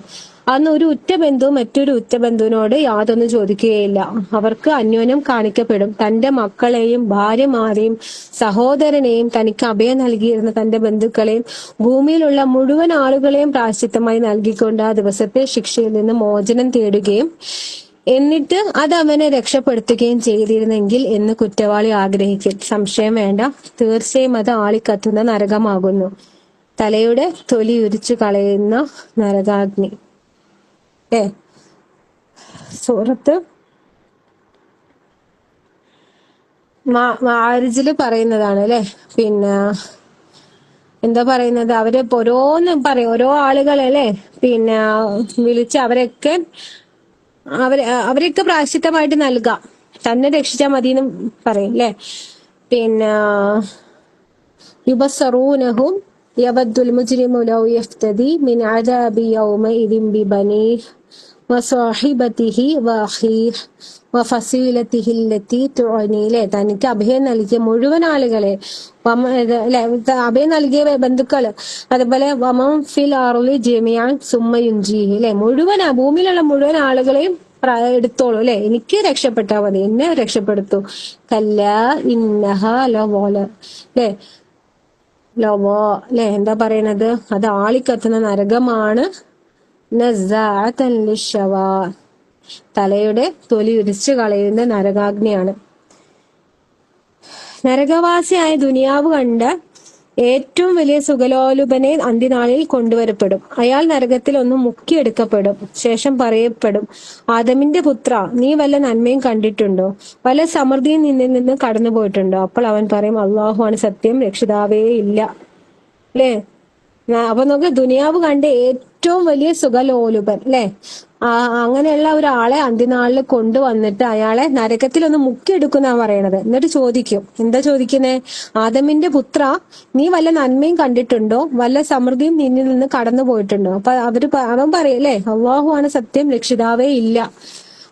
അന്ന് ഒരു ഉറ്റബന്ധു മറ്റൊരു ഉറ്റബന്ധുവിനോട് യാതൊന്നും ചോദിക്കുകയില്ല. അവർക്ക് അന്യോന്യം കാണിക്കപ്പെടും. തന്റെ മക്കളെയും ഭാര്യമാരെയും സഹോദരനെയും തനിക്ക് അഭയം നൽകിയിരുന്ന തന്റെ ബന്ധുക്കളെയും ഭൂമിയിലുള്ള മുഴുവൻ ആളുകളെയും പ്രായശ്ചിത്തമായി നൽകിക്കൊണ്ട് ആ ദിവസത്തെ ശിക്ഷയിൽ നിന്ന് മോചനം തേടുകയും എന്നിട്ട് അത് അവനെ രക്ഷപ്പെടുത്തുകയും ചെയ്തിരുന്നെങ്കിൽ എന്ന് കുറ്റവാളി ആഗ്രഹിക്കും. സംശയം വേണ്ട, തീർച്ചയായും അത് ആളിക്കത്തുന്ന നരകമാകുന്നു, തലയുടെ തൊലി ഉരിച്ചു കളയുന്ന നരകാഗ്നി. സൂറത്ത് മാരിജില് പറയുന്നതാണ് അല്ലെ? പിന്നെ എന്താ പറയുന്നത്? അവര് ഓരോന്ന് പറയും, ഓരോ ആളുകളല്ലേ പിന്നെ വിളിച്ച് അവരെയൊക്കെ പ്രായശ്ചിത്തമായിട്ട് നൽകാം, തന്നെ രക്ഷിച്ചാൽ മതി എന്നും പറയും അല്ലെ? പിന്നെ യുബസ്സറൂനഹും യവദ്ദുൽ മുജ്രിമു ലൗ യഫ്തദി മിൻ അദാബി യൗമഇദിൻ ബിബനീഹി വസ്വാഹിബതിഹി വഅഖീഹി വഫസീലതിഹി അല്ലതി തുഅനിലെ. തനിക്ക് അഭയം നൽകിയ മുഴുവൻ ആളുകളെ, അഭയം നൽകിയ ബന്ധുക്കള്, അതുപോലെ വമൻ ഫിൽ അർളി ജമിഅൻ സുമ്മ യുൻജീഹി അല്ലെ, മുഴുവൻ ഭൂമിയിലുള്ള മുഴുവൻ ആളുകളെയും എടുത്തോളൂ അല്ലെ, എനിക്ക് രക്ഷപ്പെട്ടാ മതി, എന്നെ രക്ഷപ്പെടുത്തു. കല്ല ഇന്നഹ ലവോല അല്ലെ, ലവോ അല്ലെ, എന്താ പറയണത്? അത് ആളിക്കത്തുന്ന നരകമാണ്. നസ്സാഅതൻ ലിശ്ശവാ, തലയുടെ തൊലി ഉരിച്ചു കളയുന്ന നരകാഗ്നിയാണ്. നരകവാസിയായ ദുനിയാവ് കണ്ട ഏറ്റവും വലിയ സുഖലോലുപനെ അന്ത്യനാളിൽ കൊണ്ടുവരപ്പെടും. അയാൾ നരകത്തിൽ ഒന്ന് മുക്കിയെടുക്കപ്പെടും. ശേഷം പറയപ്പെടും, ആദമിന്റെ പുത്ര, നീ വല്ല നന്മയും കണ്ടിട്ടുണ്ടോ? വല്ല സമൃദ്ധിയും നിന്നിൽ നിന്ന് കടന്നു പോയിട്ടുണ്ടോ? അപ്പോൾ അവൻ പറയും, അള്ളാഹു ആണ് സത്യം, രക്ഷിതാവേ ഇല്ല അല്ലേ? അപ്പൊ നമുക്ക് ദുനിയാവ് കണ്ട ഏറ്റവും വലിയ സുഖലോലുപൻ അല്ലെ, അങ്ങനെയുള്ള ഒരാളെ അന്ത്യനാളിൽ കൊണ്ടുവന്നിട്ട് അയാളെ നരകത്തിൽ ഒന്ന് മുക്കിയെടുക്കുന്ന പറയണത്. എന്നിട്ട് ചോദിക്കും, എന്താ ചോദിക്കുന്നേ? ആദമിന്റെ പുത്ര, നീ വല്ല നന്മയും കണ്ടിട്ടുണ്ടോ? വല്ല സമൃദ്ധിയും നിന്നിൽ നിന്ന് കടന്നു പോയിട്ടുണ്ടോ? അപ്പൊ അവൻ പറയും അല്ലെ, അള്ളാഹു ആണ് സത്യം, രക്ഷിതാവേ ഇല്ല.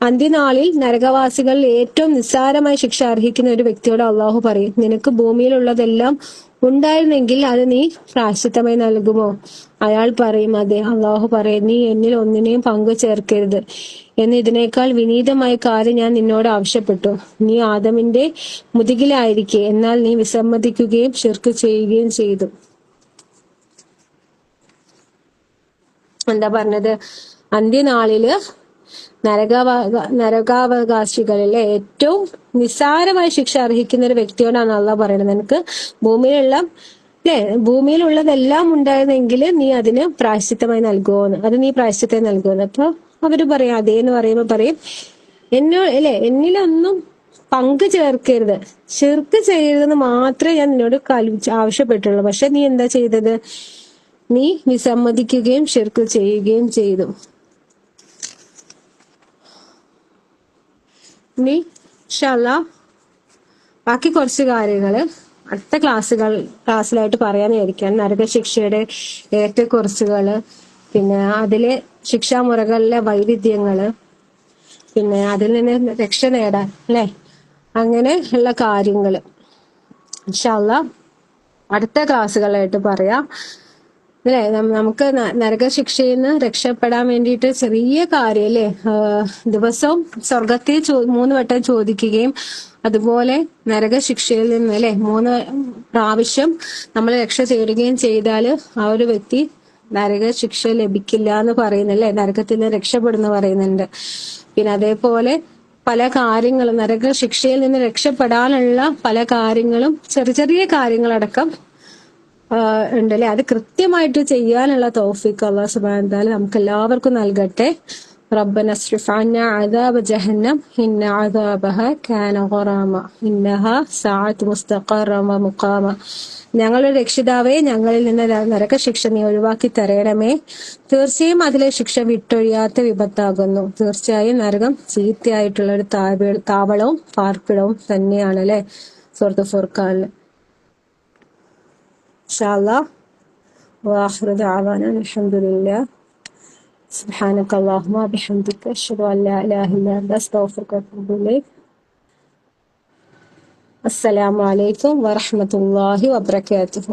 അന്ത്യനാളിൽ നരകവാസികളിൽ ഏറ്റവും നിസ്സാരമായ ശിക്ഷ അർഹിക്കുന്ന ഒരു വ്യക്തിയോട് അള്ളാഹു പറയും, നിനക്ക് ഭൂമിയിലുള്ളതെല്ലാം ഉണ്ടായിരുന്നെങ്കിൽ അത് നീ പ്രായശ്ചിത്തമായി നൽകുമോ? അയാൾ പറയും, അതെ. അള്ളാഹു പറയും, നീ എന്നിൽ ഒന്നിനെയും പങ്കു ചേർക്കരുത് എന്ന് ഇതിനേക്കാൾ വിനീതമായ കാര്യം ഞാൻ നിന്നോട് ആവശ്യപ്പെട്ടു. നീ ആദമിന്റെ മുതുകിലായിരിക്കെ, എന്നാൽ നീ വിസമ്മതിക്കുകയും ശിർക്ക് ചെയ്യുകയും ചെയ്തു. എന്താ പറഞ്ഞത്? അന്ത്യനാളില് നരകാവകാശികളിലെ ഏറ്റവും നിസ്സാരമായ ശിക്ഷ അർഹിക്കുന്ന ഒരു വ്യക്തിയോടാണ് അള്ളാഹ് പറയുന്നത്, നിനക്ക് ഭൂമിയിലുള്ള ഭൂമിയിലുള്ളതെല്ലാം ഉണ്ടായിരുന്നെങ്കിൽ നീ അതിന് പ്രായശ്ചിത്തമായി നൽകുമോന്ന്, അത് നീ പ്രായശ്ചിത്തമായി നൽകുമെന്ന്. അപ്പൊ അവര് പറയും അതേന്ന് പറയുമ്പോ പറയും, എന്നിലൊന്നും പങ്കു ചേർക്കരുത്, ശിർക്ക് ചെയ്യരുതെന്ന് മാത്രമേ ഞാൻ നിന്നോട് ആവശ്യപ്പെട്ടുള്ളൂ. പക്ഷെ നീ എന്താ ചെയ്തത്? നീ വിസമ്മതിക്കുകയും ശിർക്ക് ചെയ്യുകയും ചെയ്തു. ഇനി ഇൻഷാ അല്ലാഹ് ബാക്കി കുറച്ച് കാര്യങ്ങള് അടുത്ത ക്ലാസ്സിലായിട്ട് പറയാനായിരിക്കാം. നരകശിക്ഷയുടെ ഏറ്റക്കുറച്ചുകള്, പിന്നെ അതിലെ ശിക്ഷാമുറകളിലെ വൈവിധ്യങ്ങള്, പിന്നെ അതിൽ നിന്ന് രക്ഷ നേടാൻ അങ്ങനെ ഉള്ള കാര്യങ്ങള് ഇൻഷാ അല്ലാഹ് അടുത്ത ക്ലാസ്സുകളായിട്ട് പറയാം. നമുക്ക് നരകശിക്ഷയിൽ നിന്ന് രക്ഷപ്പെടാൻ വേണ്ടിയിട്ട് ചെറിയ കാര്യം ദിവസവും സ്വർഗത്തെ 3 വട്ടം ചോദിക്കുകയും അതുപോലെ നരകശിക്ഷയിൽ നിന്ന് 3 പ്രാവശ്യം നമ്മൾ രക്ഷ തേടുകയും ചെയ്താല് ആ ഒരു വ്യക്തി നരകശിക്ഷ ലഭിക്കില്ല എന്ന് പറയുന്നല്ലേ, നരകത്തിൽ നിന്ന് രക്ഷപ്പെടുന്ന പറയുന്നുണ്ട്. പിന്നെ അതേപോലെ പല കാര്യങ്ങളും നരകശിക്ഷയിൽ നിന്ന് രക്ഷപ്പെടാനുള്ള പല കാര്യങ്ങളും ചെറിയ ചെറിയ കാര്യങ്ങളടക്കം ഉണ്ടല്ലേ, അത് കൃത്യമായിട്ട് ചെയ്യാനുള്ള തൗഫീഖ് അല്ലാഹു സുബ്ഹാനഹു വ തആല നമുക്ക് എല്ലാവർക്കും നൽകട്ടെ. റബ്ബന അസ്രിഫ് അന്നാ അദാബ ജഹന്നം ഇന്ന അദാബഹ കാന ഗറാമ ഇന്നഹാ സഅത് മുസ്തഖറ വ മുഖാമ. ഞങ്ങളുടെ രക്ഷിതാവേ, ഞങ്ങളിൽ നിന്ന് നരകശിക്ഷ നീ ഒഴിവാക്കി തരണമേ. തീർച്ചയായും അതിലെ ശിക്ഷ വിട്ടൊഴിയാത്ത വിപത്താകുന്നു. തീർച്ചയായും നരകം ചീത്തയായിട്ടുള്ള ഒരു താവളവും പാർപ്പിടവും തന്നെയാണ് അല്ലെ, സൂറത്ത് ഫുർഖാനിൽ. إن شاء الله وآخر دعوانا الحمد لله سبحانك اللهم وبحمدك أشهد أن لا إله إلا أنت أستغفرك وأتوب إليك. السلام عليكم ورحمة الله وبركاته.